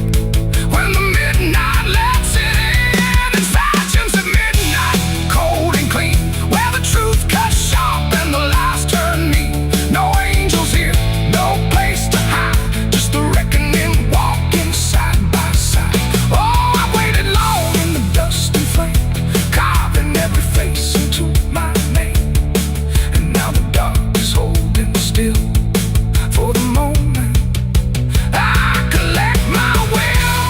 when the midnight lets it in. It's vengeance at midnight, cold and clean, where the truth cuts sharp and the lies turn mean. No angels here, no place to hide, just the reckoning walking side by side. Oh, I waited long in the dust and flame, carving every face into my name. And now the dark is holding still. For the moment, I collect my will.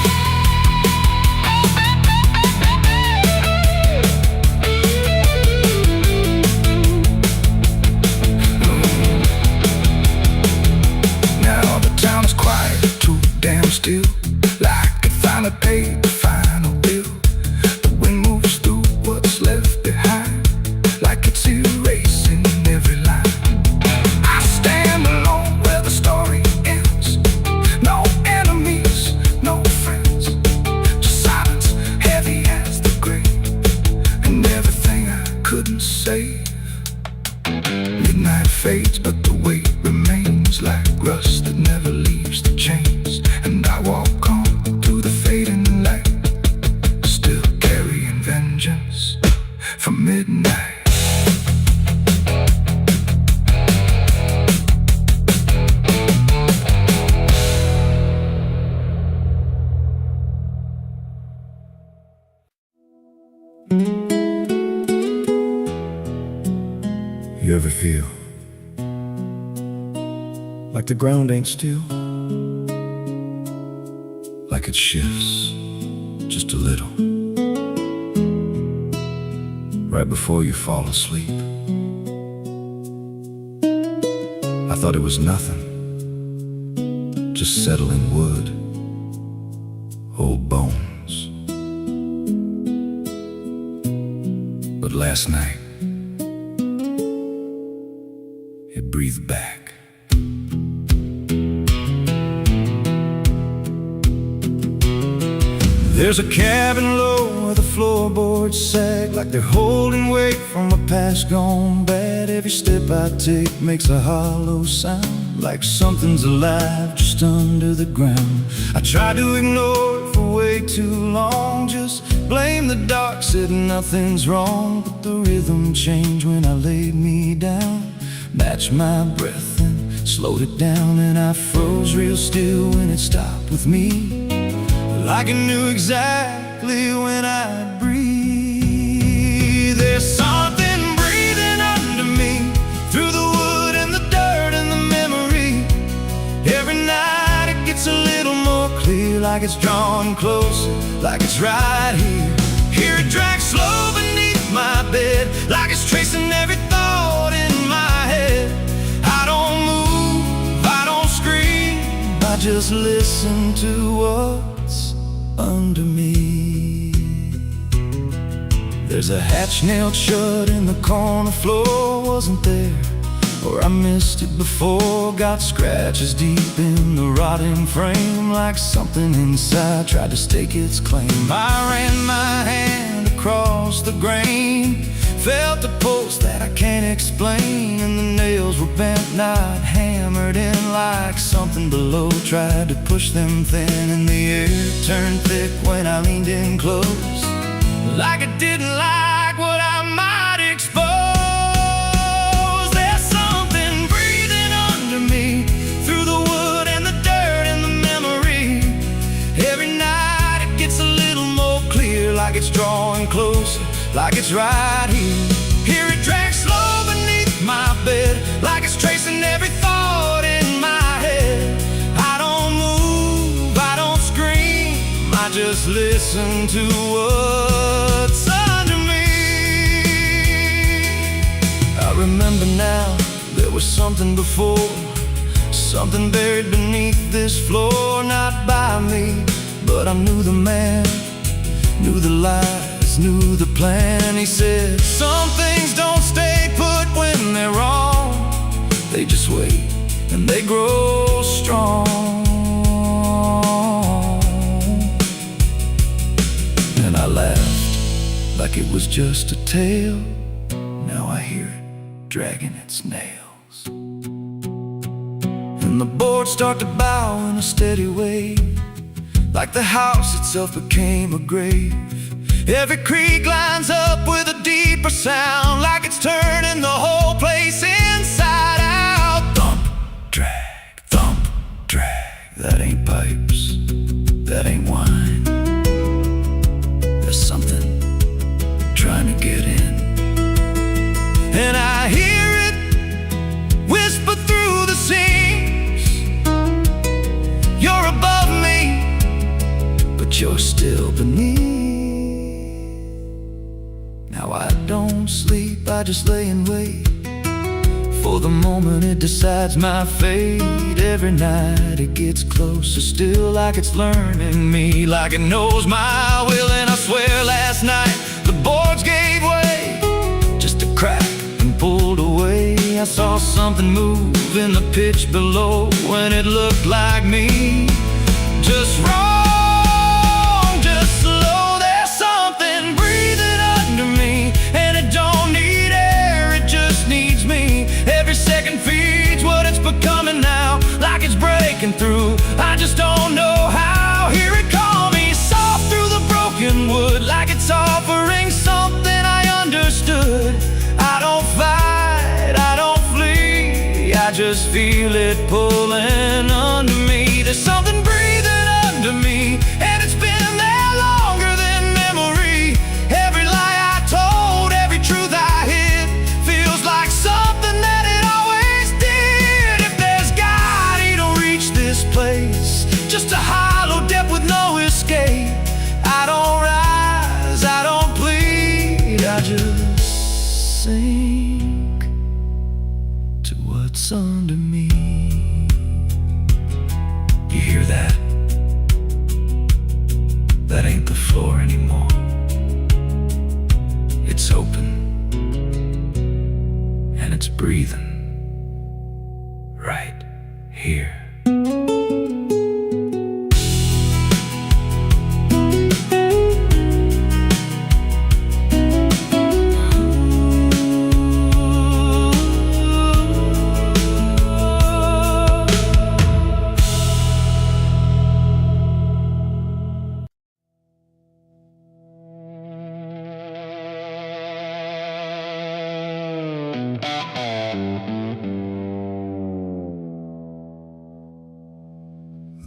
You ever feel like the ground ain't still? Like it shifts just a little right before you fall asleep. I thought it was nothing, just settling wood, old bones. But last night, it breathed back. There's a cabin low where the floorboards sag like they're holding weight from a past gone bad. Every step I take makes a hollow sound, like something's alive just under the ground. I tried to ignore it for way too long, just blame the dark, said nothing's wrong. But the rhythm changed when I laid me down, matched my breath and slowed it down. And I froze real still when it stopped with me, like I knew exactly when I'd breathe. There's something breathing under me, through the wood and the dirt and the memory. Every night it gets a little more clear, like it's drawing closer, like it's right here. Hear it drag slow beneath my bed, like it's tracing every thought in my head. I don't move, I don't scream, I just listen to what's under me. There's a hatch nailed shut in the corner floor, wasn't there, or I missed it before. Got scratches deep in the rotting frame, like something inside tried to stake its claim. I ran my hand across the grain, felt a pulse that I can't explain, and the nails were bent, not hammered in, like something below tried to push them thin. And the air turned thick when I leaned in close, like it didn't like what I might expose. There's something breathing under me, through the wood and the dirt and the memory. Every night it gets a little more clear, like it's drawing closer, like it's right here. Hear it drag slow beneath my bed, like it's tracing every thought in my head. I don't move, I don't scream, I just listen to what's under me. I remember now, there was something before, something buried beneath this floor. Not by me, but I knew the man, knew the lies, knew the plan. He said, some things don't stay put when they're wrong, they just wait and they grow strong. And I laughed like it was just a tale. Now I hear it dragging its nails, and the boards start to bow in a steady way, like the house itself became a grave. Every creak lines up with a deeper sound, like it's turning the whole place inside out. Thump, drag, that ain't pipes, that ain't wine. There's something trying to get in, and I hear it whisper through the seams. You're above me, but you're still beneath. Now I don't sleep, I just lay and wait for the moment it decides my fate. Every night it gets closer still, like it's learning me, like it knows my will. And I swear last night the boards gave way, just a crack and pulled away. I saw something move in the pitch below when it looked like me, just wrong. Coming now, like it's breaking through, I just don't know how. Hear it call me soft through the broken wood, like it's offering something I understood. I don't fight, I don't flee, I just feel it pulling under me. There's something breathing under me, and it's been there longer than memory. Every lie I told, every truth I hid, feels like something just sink to what's under me. You hear that? That ain't the floor anymore. It's open and it's breathing right here.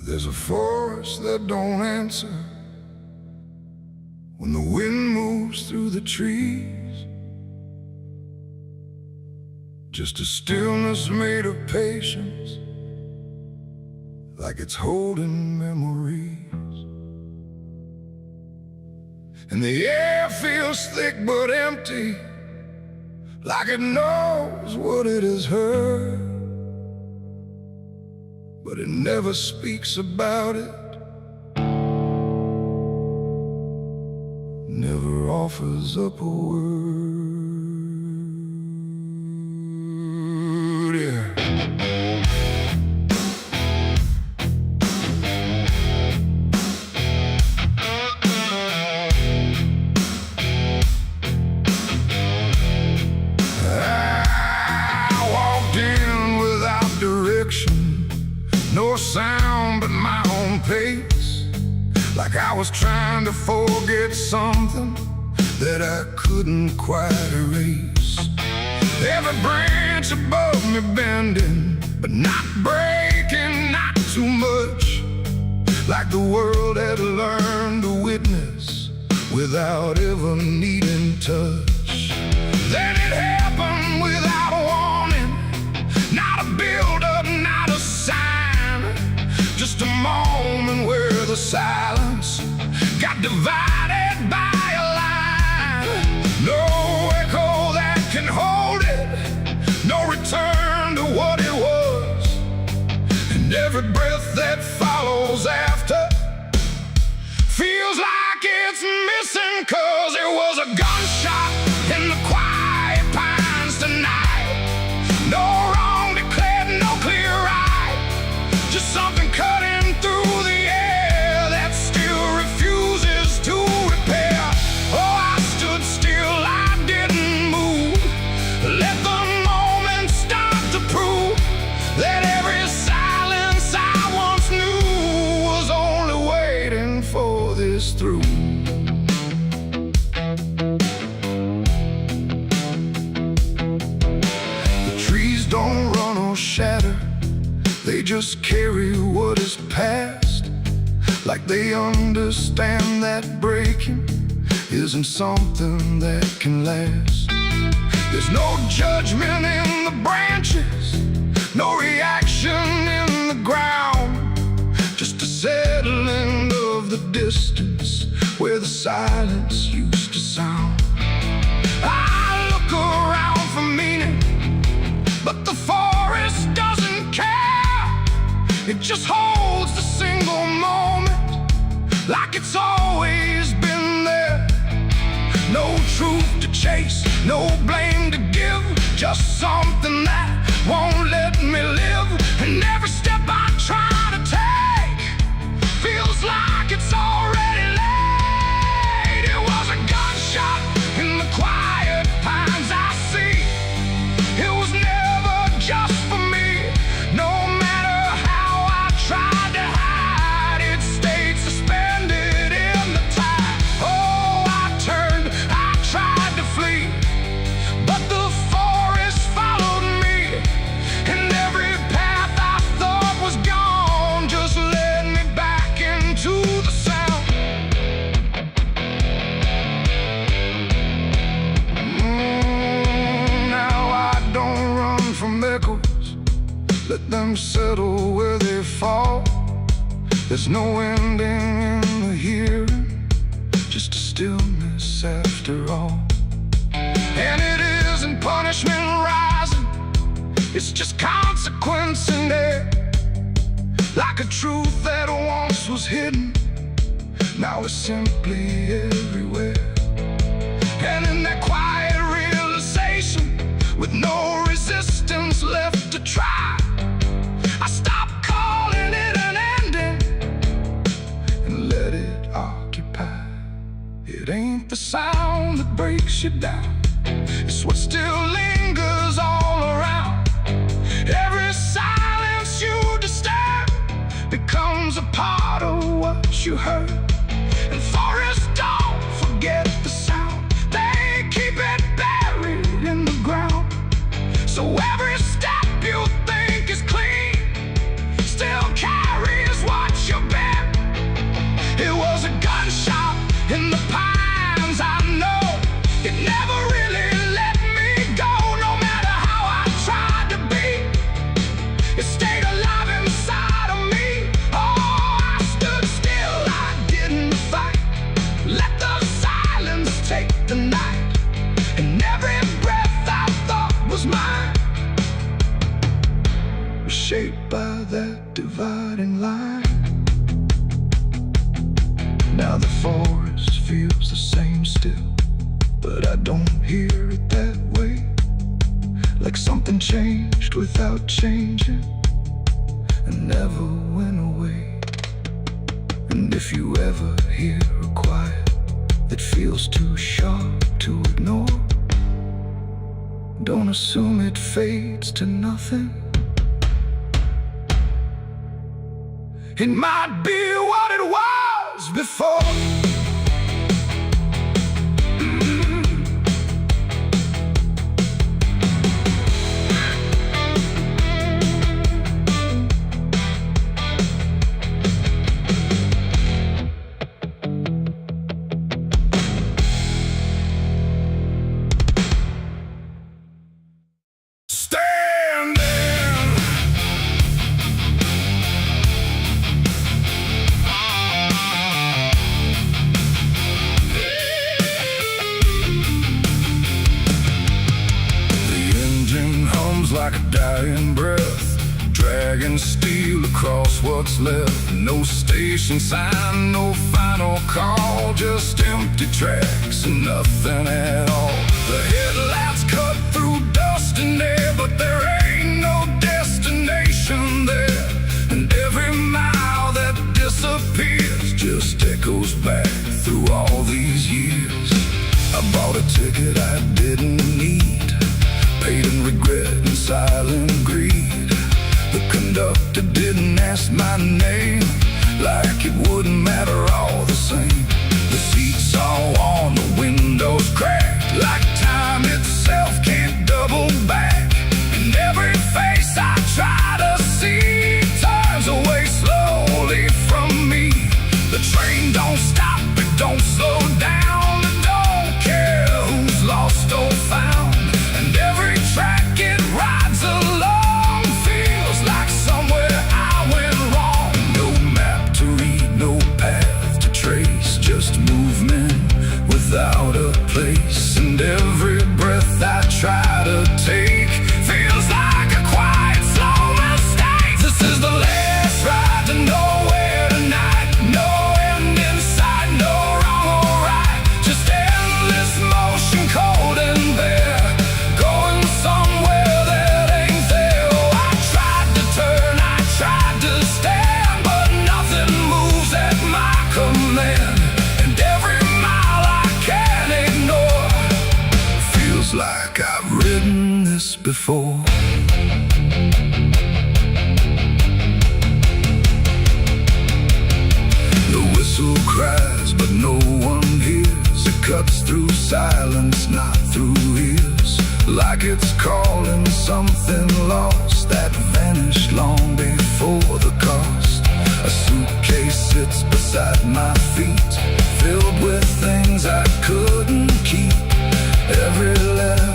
There's a forest that don't answer when the wind moves through the trees. Just a stillness made of patience, like it's holding memories. And the air feels thick but empty, like it knows what it has heard, but it never speaks about it, never offers up a word. Yeah. I walked in without direction, no sound but my own pace, like I was trying to forget something that I couldn't quite erase. Every branch above me bending, but not breaking, not too much, like the world had learned to witness without ever needing touch. Then it happened without warning, not a build-up, not a sign, just a moment where the silence got divided by a line. No echo that can hold it, no return to what it was, and every breath that follows after feels like it's missing, 'cause it was a gunshot in the quiet pines tonight. No wrong declared, no clear right, just something cutting through the air that still refuses to repair. Oh, I stood still, I didn't move, let the moment start to prove that every silence I once knew was only waiting for this through. The trees don't run or shatter, they just carry what is past, like they understand that breaking isn't something that can last. There's no judgment in the branches, no reaction in the ground, just a settling of the distance where the silence used to sound. I look around for meaning, but the forest doesn't care. It just holds the single moment, like it's always been there. No truth to chase, no blame to give, just something that won't let me live. And every step I try to take feels like it's already late. It was a gunshot in the quiet pines I see. It was never just for me. No matter how I tried to hide, it stayed suspended in the tide. Oh, I turned, I tried to flee, but the forest followed me, and every path I thought was gone just led me back into the sound. Now I don't run from echoes, let them settle where they fall. There's no ending in the hearing, just a stillness after all. And it isn't punishment rising, it's just consequence in there. Like a truth that once was hidden, now it's simply everywhere. And in that quiet realization, with no resistance left to try, I stopped calling it an ending and let it occupy. It ain't the sound that breaks you down, it's what still lingers all around. Every silence you disturb becomes a part of what you heard. And forests don't forget the sound, they keep it buried in the ground. So every step you think is clean still carries what you bear. It was a gunshot in the pines, I know. It never really let me go, no matter how I tried to be. It stayed alive inside of me. Oh, I stood still, I didn't fight. Let the silence take the night. And every breath I thought was mine was shaped by that dividing line. Now the forest feels the same still, but I don't hear it that way. Like something changed without changing and never went away. And if you ever hear a quiet that feels too sharp to ignore, don't assume it fades to nothing. It might be what it was before. Like a dying breath, dragging steel across what's left. No station sign, no final call, just empty tracks and nothing at all. The headlights cut through dust and air, but there ain't no destination there. And every mile that disappears just echoes back through all these years. I bought a ticket I didn't need, paid in regret and silent greed. The conductor didn't ask my name, like it wouldn't matter all the same. The seats all worn, the windows cracked, like time itself can't double back. And every face I try to see turns away slowly from me. The train don't stop, it don't slow down, it don't care who's lost or found. And every track it rides along feels like somewhere I went wrong. No map to read, no path to trace, just movement without a place. And every breath I try to take feels like a quiet, slow mistake. This is the last ride to nowhere tonight. No end in sight, no wrong or right, just endless motion, cold and bare. Somewhere that ain't there. Oh, I tried to turn, I tried to stand, but nothing moves at my command. And every mile I can't ignore feels like I've ridden this before. The whistle cries, but no one hears. It cuts through silence, not through ears, like it's calling something lost that vanished long before the cost. A suitcase sits beside my feet, filled with things I couldn't keep. Every letter,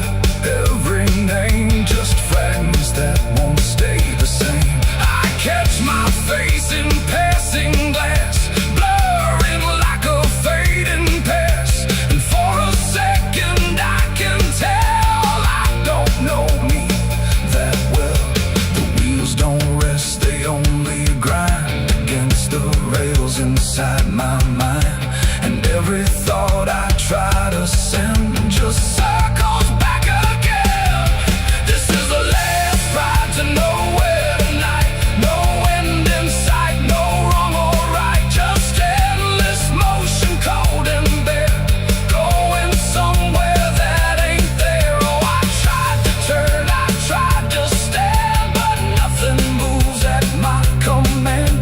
every name, just fragments that won't stay the same. I catch my face in passing glass, blurring like a fading past. And for a second I can tell every thought I try to send just circles back again. This is the last ride to nowhere tonight. No end in sight, no wrong or right, just endless motion, cold and bare, going somewhere that ain't there. Oh, I tried to turn, I tried to stand, but nothing moves at my command.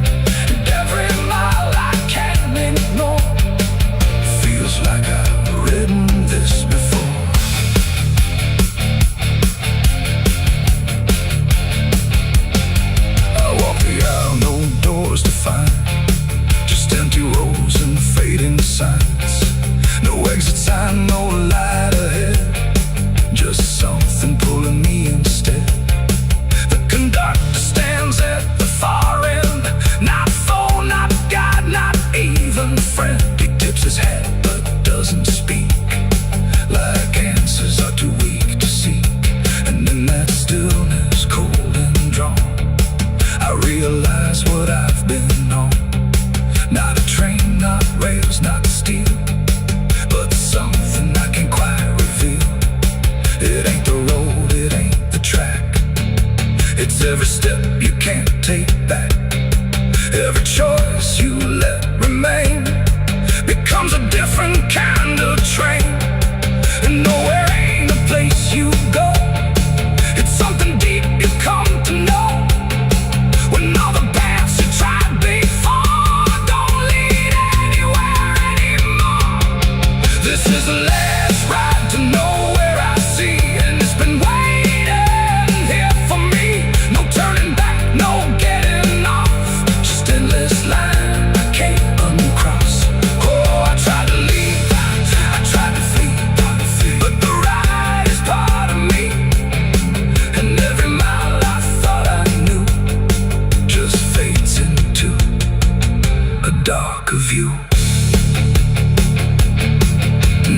And every mile I can't ignore feels like I've ridden this before. I walk the aisle, no doors to find, just empty rows and fading signs. No exit sign, no light ahead, just something pulling me instead. The conductor stands at the far end, not foe, not guide, not even friend. He tips his hat but doesn't speak, like answers are too weak to seek. And in that stillness, cold and drawn, I realize what I've been on. Not a train, not rails, not steel, but something I can't quite reveal. It ain't the road, it ain't the track, it's every step you can't take back. Every choice you let remain becomes a different kind of train. And nowhere ain't a place you go, it's something deep you come to know. When all the paths you tried before don't lead anywhere anymore. This is the last ride to nowhere I see, and it's been waiting here for me. No turning back, no getting off, just endless line I can't uncross. Oh, I tried to leave, I tried to flee, but the ride is part of me. And every mile I thought I knew just fades into a darker view.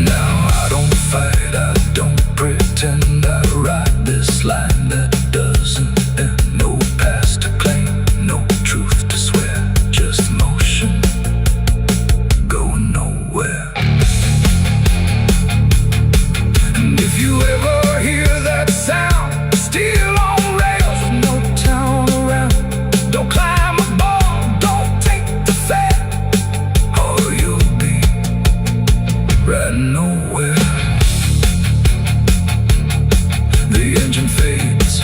Now I don't fight, I don't pretend, I ride this line that doesn't end. No past to claim, no truth to swear, just motion, going nowhere. And if you ever hear that sound, still on rails with no town around, don't climb aboard, don't take the fare, or you'll be riding nowhere. The engine fades,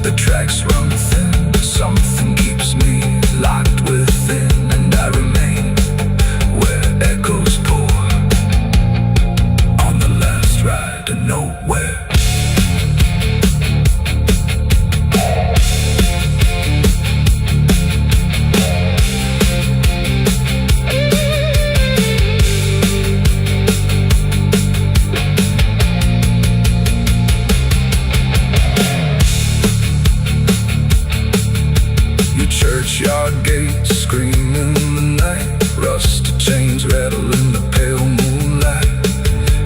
the tracks run thin, but something keeps me locked within, and I remain where echoes pour on the last ride to nowhere. Your churchyard gates scream in the night, rusted chains rattle in the pale moonlight.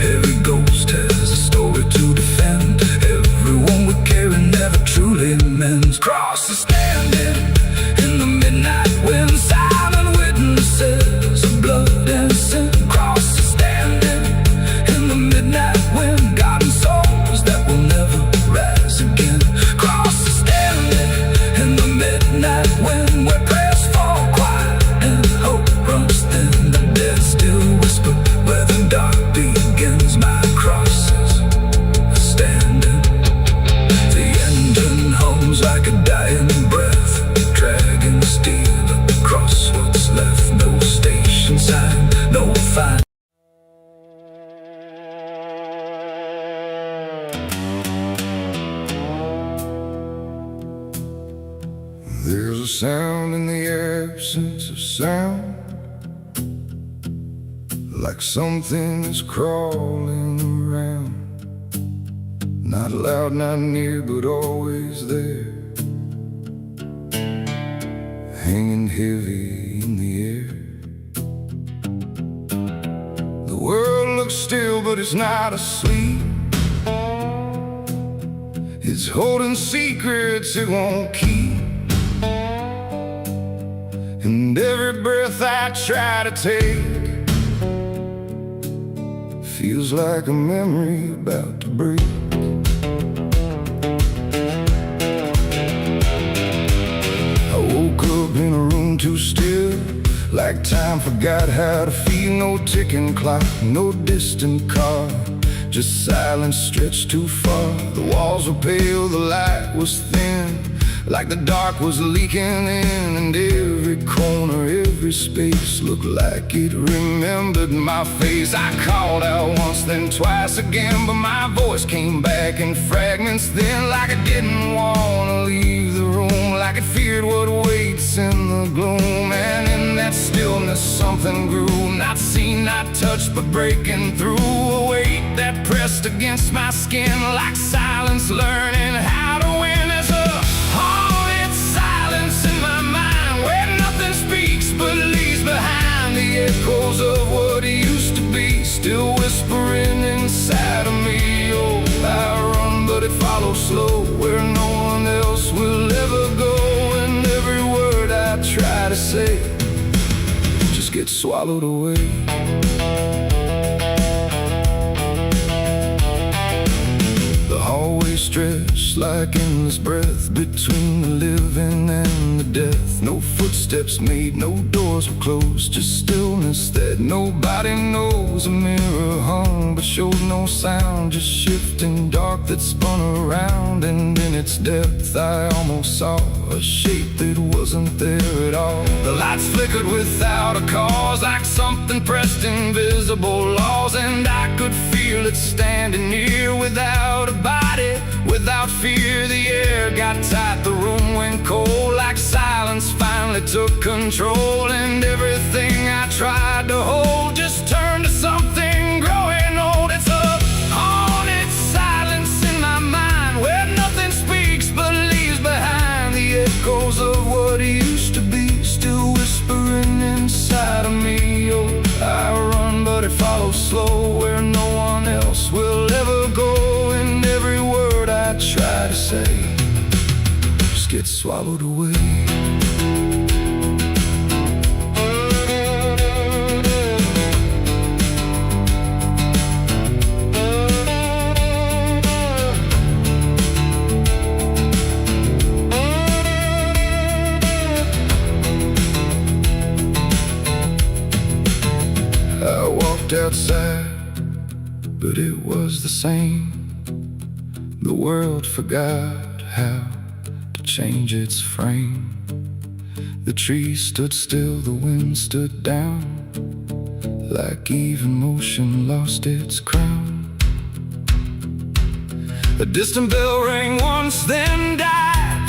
Every ghost has a story to defend, everyone we carry never truly mends. Crosses standing in the midnight wind, silent witnesses of blood and sin. Crosses standing in the midnight wind, guarding souls that will never rise again. Crosses standing in the midnight wind, where prayers fall quiet and hope runs thin. The dead still whisper where the dark begins. My crosses are standing. The engine hums like a dying breath, dragging steel across what's left. No station sign, no fine. There's a sound in the absence of sound, like something is crawling around. Not loud, not near, but always there, hanging heavy in the air. The world looks still, but it's not asleep. It's holding secrets it won't keep. And every breath I try to take feels like a memory about to break. I woke up in a room too still, like time forgot how to feel. No ticking clock, no distant car, just silence stretched too far. The walls were pale, the light was thin, like the dark was leaking in. And every corner, every space looked like it remembered my face. I called out once, then twice again, but my voice came back in fragments then, like I didn't want to leave the room, like it feared what waits in the gloom. And in that stillness something grew, not seen, not touched, but breaking through. A weight that pressed against my skin, like silence learning how to win. There's a haunted silence in my mind, where nothing speaks but leaves behind the echoes of what used to be, still whispering inside of me. Oh, I run but it follows slow, where no one else will ever go. And every word I try to say just gets swallowed away. Always stretched like endless breath between the living and the death. No footsteps made, no doors were closed, just stillness that nobody knows. A mirror hung but showed no sound, just shifting dark that spun around. And in its depth I almost saw a shape that wasn't there at all. The lights flickered without a cause, like something pressed invisible laws. And I could feel it standing near, without a body, without fear. The air got tight, the room went cold, like silence finally took control. And everything I tried to hold just turned to something growing old. It's a haunted silence in my mind, where nothing speaks but leaves behind the echoes of what used to be, still whispering inside of me. Oh, I run but it follows slow, where no one else will ever go. And every word I try to say just gets swallowed away. I walked outside, but it was the same. The world forgot how to change its frame. The trees stood still, the wind stood down, like even motion lost its crown. A distant bell rang once, then died,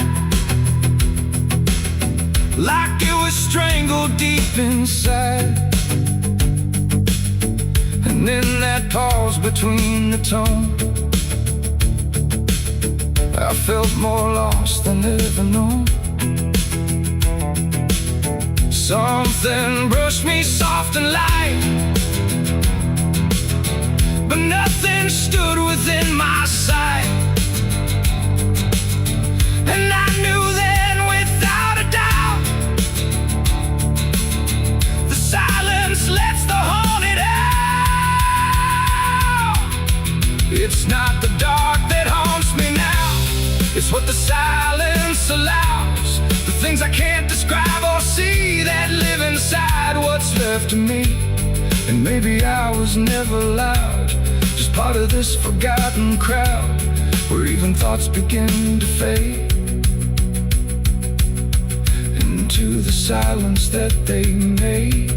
like it was strangled deep inside. And in that pause between the tone, I felt more lost than ever known. Something brushed me soft and light, but nothing stood within my sight. And I knew then without a doubt, the silence lets the haunted out. It's not the dark that haunts me now, it's what the silence allows. The things I can't describe or see that live inside what's left of me. And maybe I was never loud, just part of this forgotten crowd, where even thoughts begin to fade into the silence that they made.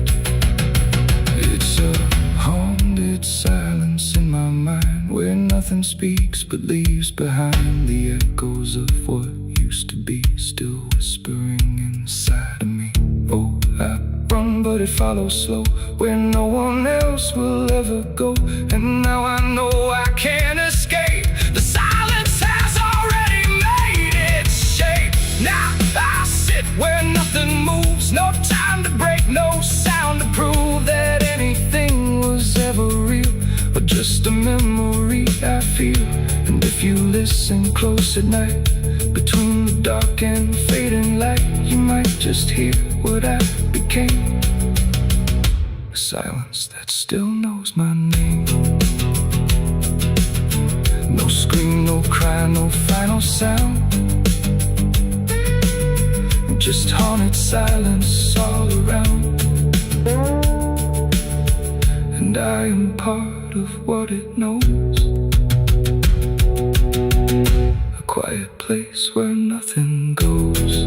It's a haunted silence in my mind, where nothing speaks but leaves behind the echoes of what used to be, still whispering inside of me. Oh, I run but it follows slow, where no one else will ever go. And now I know I can't escape, the silence has already made its shape. Now I sit where nothing moves, no time to break, no sound to prove that anything was ever real, or just a memory I feel. And if you listen close at night, between the dark and fading light, you might just hear what I became, a silence that still knows my name. no cry, no final sound, just haunted silence all around. And I am part of what it knows, a quiet place where nothing goes.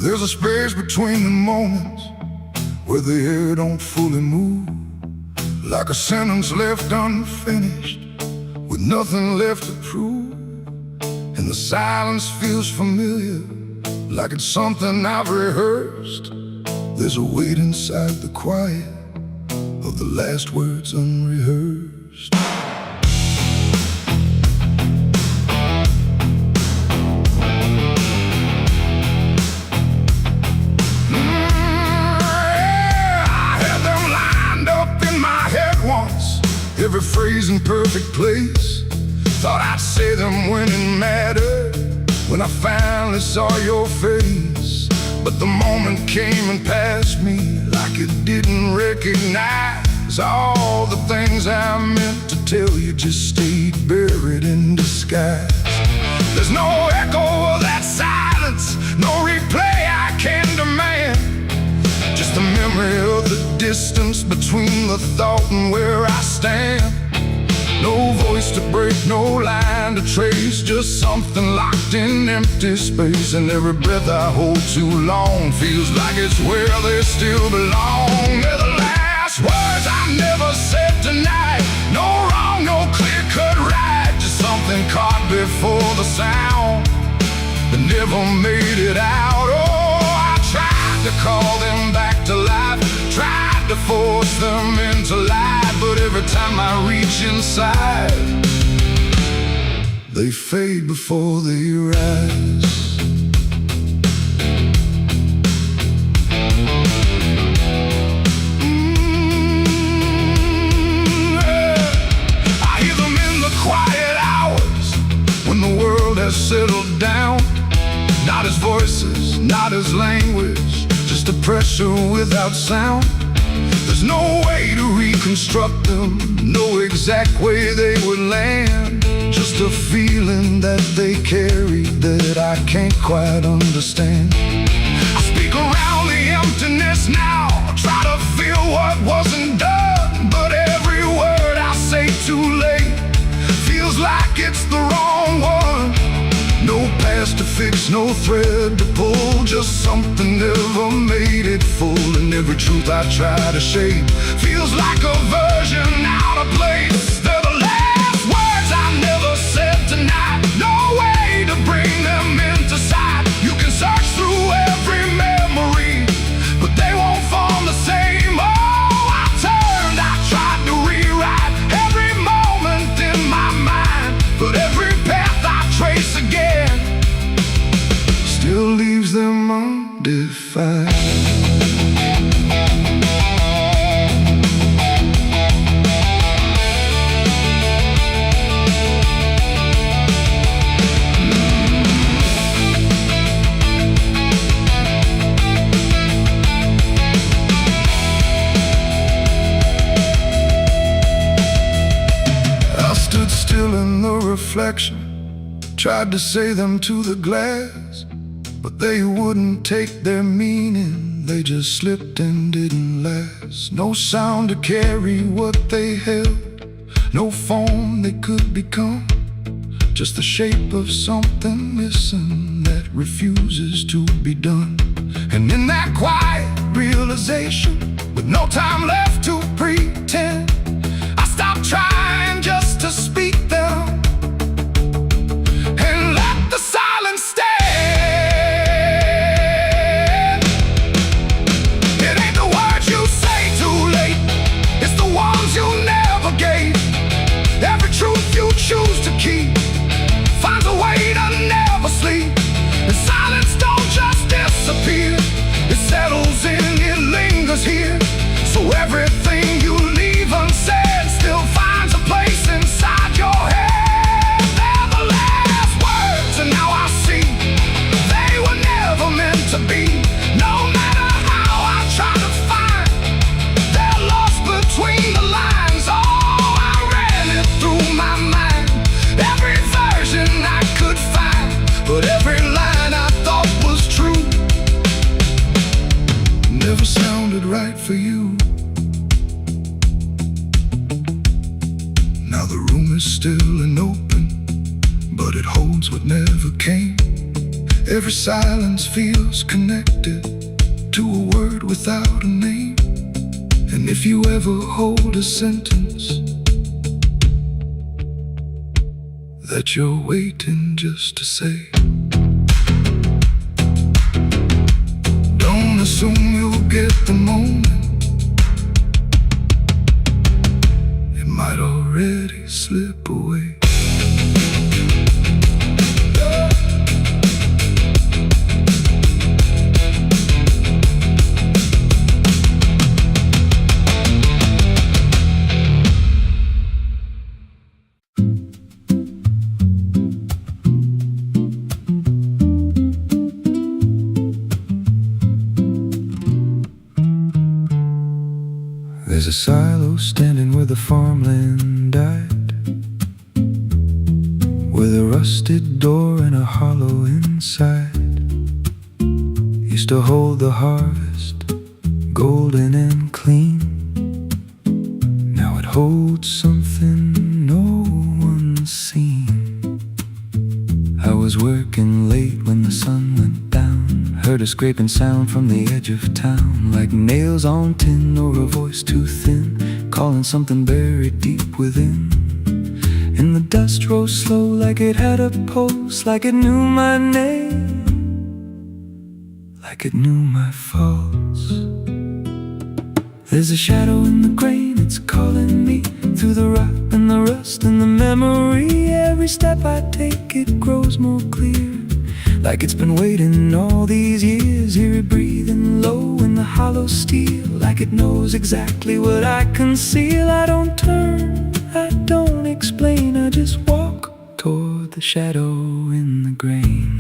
There's a space between the moments where the air don't fully move, like a sentence left unfinished with nothing left to prove. And the silence feels familiar, like it's something I've rehearsed. There's a weight inside the quiet of the last words unrehearsed. Every phrase in perfect place. Thought I'd say them when it mattered, when I finally saw your face. But the moment came and passed me like it didn't recognize all the things I meant to tell you just stayed buried in disguise. There's no echo of that silence, no replay I can demand, just a memory of the distance between the thought and where I stand. No voice to break, no line to trace, just something locked in empty space. And every breath I hold too long feels like it's where they still belong. They're the last words I never said tonight. No wrong, no clear-cut right, just something caught before the sound that never made it out. Oh, I tried to call them back to life, tried to force them into life, but every time I reach inside, they fade before they rise. I hear them in the quiet hours when the world has settled down. Not as voices, not as language, just a pressure without sound. There's no way to reconstruct them, no exact way they would land, just a feeling that they carry that I can't quite understand. I speak around the emptiness now, try to feel what wasn't done, but every word I say too late feels like it's the wrong one. No past to fix, no thread to pull, just something never made it full. And every truth I try to shape feels like a version out of place. They're the last words I never said tonight, no way to bring them into sight. You can search through every memory, but they won't form the same. Oh, I turned, I tried to rewrite every moment in my mind, but every path I trace again still leaves them undefined. I stood still in the reflection, tried to say them to the glass, but they wouldn't take their meaning, they just slipped and didn't last. No sound to carry what they held, no form they could become, just the shape of something missing that refuses to be done. And in that quiet realization, with no time left to pretend, I stopped trying just to speak them and let the silence stand. Choose to Now the room is still and open, but it holds what never came. Every silence feels connected to a word without a name. And if you ever hold a sentence that you're waiting just to say, don't assume you'll get the moment. It might already slip away. There's a silo standing where the farmland died, with a rusted door and a hollow inside. Used to hold the harvest, golden and clean. Now it holds something no one's seen. I was working late when the sun went down. Heard a scraping sound from the edge of town, like nails on tin or a voice too thin, calling something buried deep within. And the dust rose slow like it had a pulse, like it knew my name, like it knew my faults. There's a shadow in the grain, it's calling me through the rot and the rust and the memory. Every step I take, it grows more clear, like it's been waiting all these years. Hear it breathing low in the hollow steel, like it knows exactly what I conceal. I don't turn, I don't explain, I just walk toward the shadow in the grain.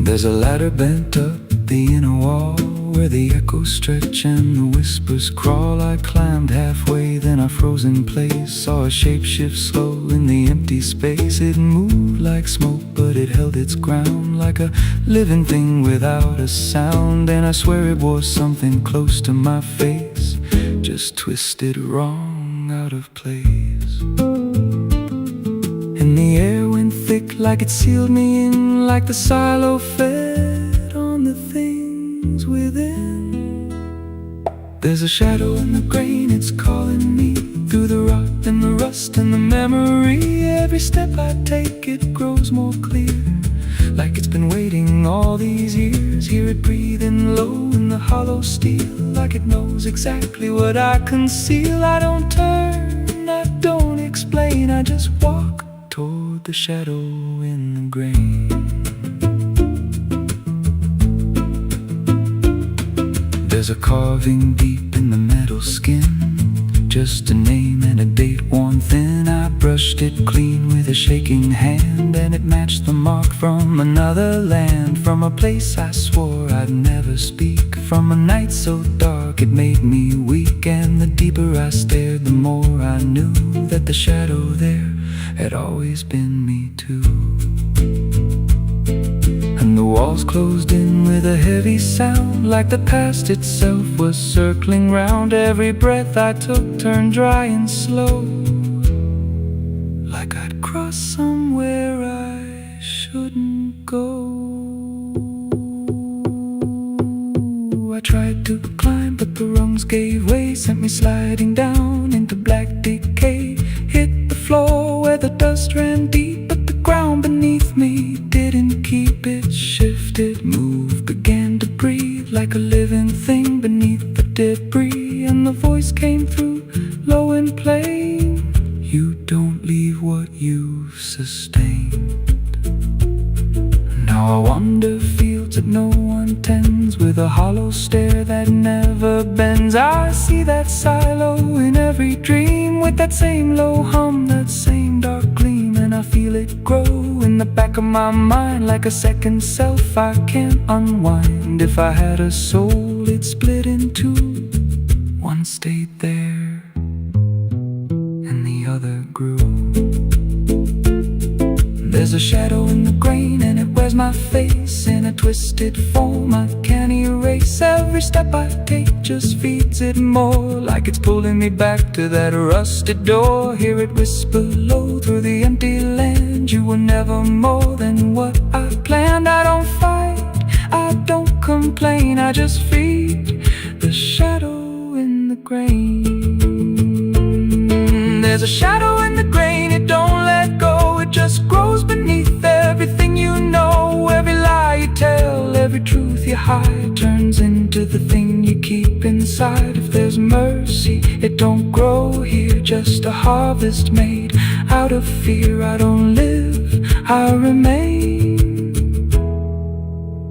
There's a ladder bent up the inner wall, where the echoes stretch and the whispers crawl. I climbed halfway, then I froze in place. Saw a shape shift slow in the empty space. It moved like smoke, but it held its ground, like a living thing without a sound. And I swear it was something close to my face, just twisted wrong, out of place. And the air went thick, like it sealed me in, like the silo fed on the things within. There's a shadow in the grain, it's calling me through the rot and the rust and the memory. Every step I take, it grows more clear, like it's been waiting all these years. Hear it breathing low in the hollow steel, like it knows exactly what I conceal. I don't turn, I don't explain, I just walk toward the shadow in the grain. There's a carving deep in the metal skin, just a name and a date worn thin. I brushed it clean with a shaking hand, and it matched the mark from another land, from a place I swore I'd never speak, from a night so dark it made me weak. And the deeper I stared, the more I knew that the shadow there had always been me too. And the walls closed in with a heavy sound, like the past itself was circling round. Every breath I took turned dry and slow, like I'd crossed somewhere I shouldn't go. I tried to climb, but the rungs gave way, sent me sliding down into black decay. Hit the floor where the dust ran deep, but the ground beneath me didn't keep it. Shifted, moved, began to breathe like a living thing beneath the debris. And the voice came through, low and plain: you don't leave what you've sustained. Now I wander fields that no one tends, with a hollow stare that never bends. I see that silo in every dream, with that same low hum, that same dark gleam. And I feel it grow in the back of my mind, like a second self I can't unwind. If I had a soul, it'd split in two. One stayed there, and the other grew. There's There's a shadow in the grain and it wears my face in a twisted form I can't erase. Every step I take just feeds it more, like it's pulling me back to that rusted door. Hear it whisper low through the empty land, you were never more than what I planned. I don't fight, I don't complain, I just feed the shadow in the grain. There's a shadow in the grain, it don't let go, it just grows beneath everything you know. Every lie you tell, every truth you hide, turns into the thing you keep inside. If there's mercy, it don't grow here, just a harvest made out of fear. I don't live, I remain,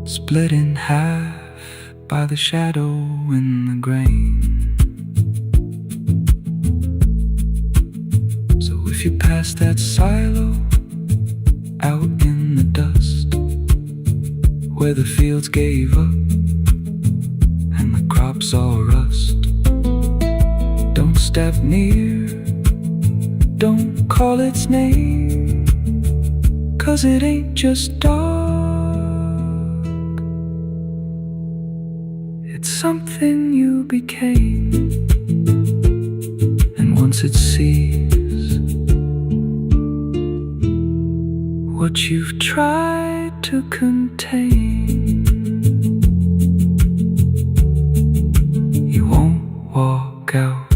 split in half by the shadow in the grain. So if you pass that silo out in the dust, where the fields gave up and the crops all rust, don't step near, don't call its name, 'cause it ain't just dark, it's something you became. And once it sees what you've tried to contain, you won't walk out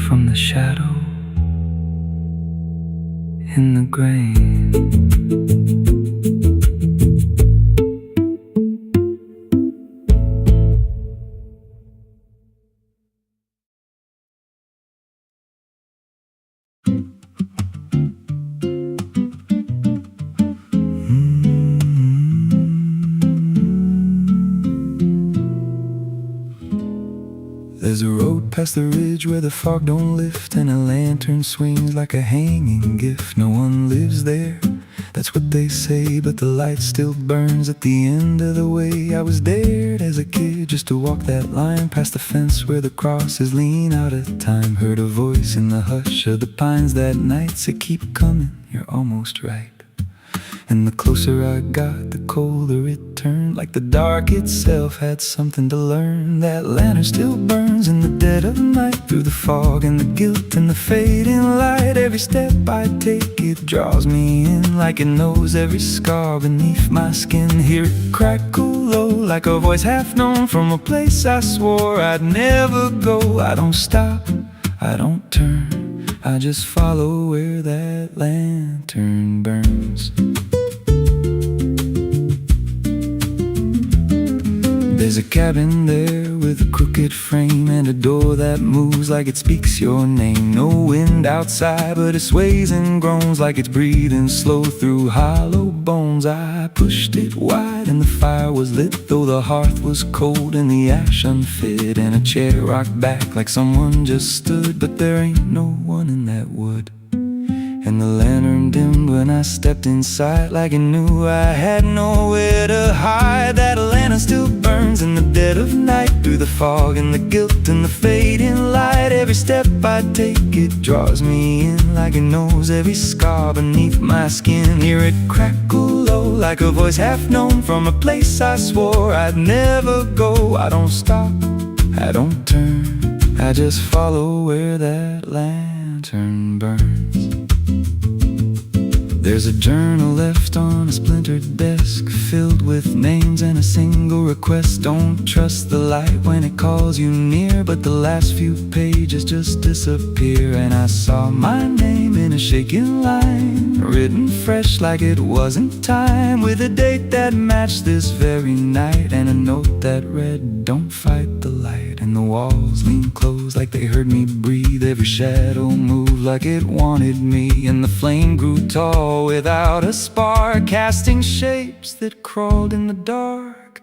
from the shadow in the grain. There's a road past the ridge where the fog don't lift, and a lantern swings like a hanging gift. No one lives there, that's what they say, but the light still burns at the end of the way. I was dared as a kid just to walk that line past the fence where the crosses lean out of time. Heard a voice in the hush of the pines that night say, keep coming, you're almost right. And the closer I got, the colder it turned, like the dark itself had something to learn. That lantern still burns in the dead of night, through the fog and the guilt and the fading light. Every step I take, it draws me in, like it knows every scar beneath my skin. Hear it crackle low, like a voice half known from a place I swore I'd never go. I don't stop, I don't turn, I just follow where that lantern burns. There's a cabin there with a crooked frame and a door that moves like it speaks your name. No wind outside, but it sways and groans like it's breathing slow through hollow bones. I pushed it wide and the fire was lit, though the hearth was cold and the ash unfit, and a chair rocked back like someone just stood. But there ain't no one in that wood. And the lantern dimmed when I stepped inside, like it knew I had nowhere to hide. That lantern still burns in the dead of night, through the fog and the guilt and the fading light. Every step I take, it draws me in, like it knows every scar beneath my skin. Hear it crackle low, like a voice half known from a place I swore I'd never go. I don't stop, I don't turn, I just follow where that lantern burns. There's a journal left on a splintered desk, filled with names and a single request. Don't trust the light when it calls you near, but the last few pages just disappear. And I saw my name in a shaking line, written fresh like it wasn't time, with a date that matched this very night, and a note that read, don't fight the light. And the walls leaned close like they heard me breathe. Every shadow moved like it wanted me, and the flame grew tall without a spark, casting shapes that crawled in the dark.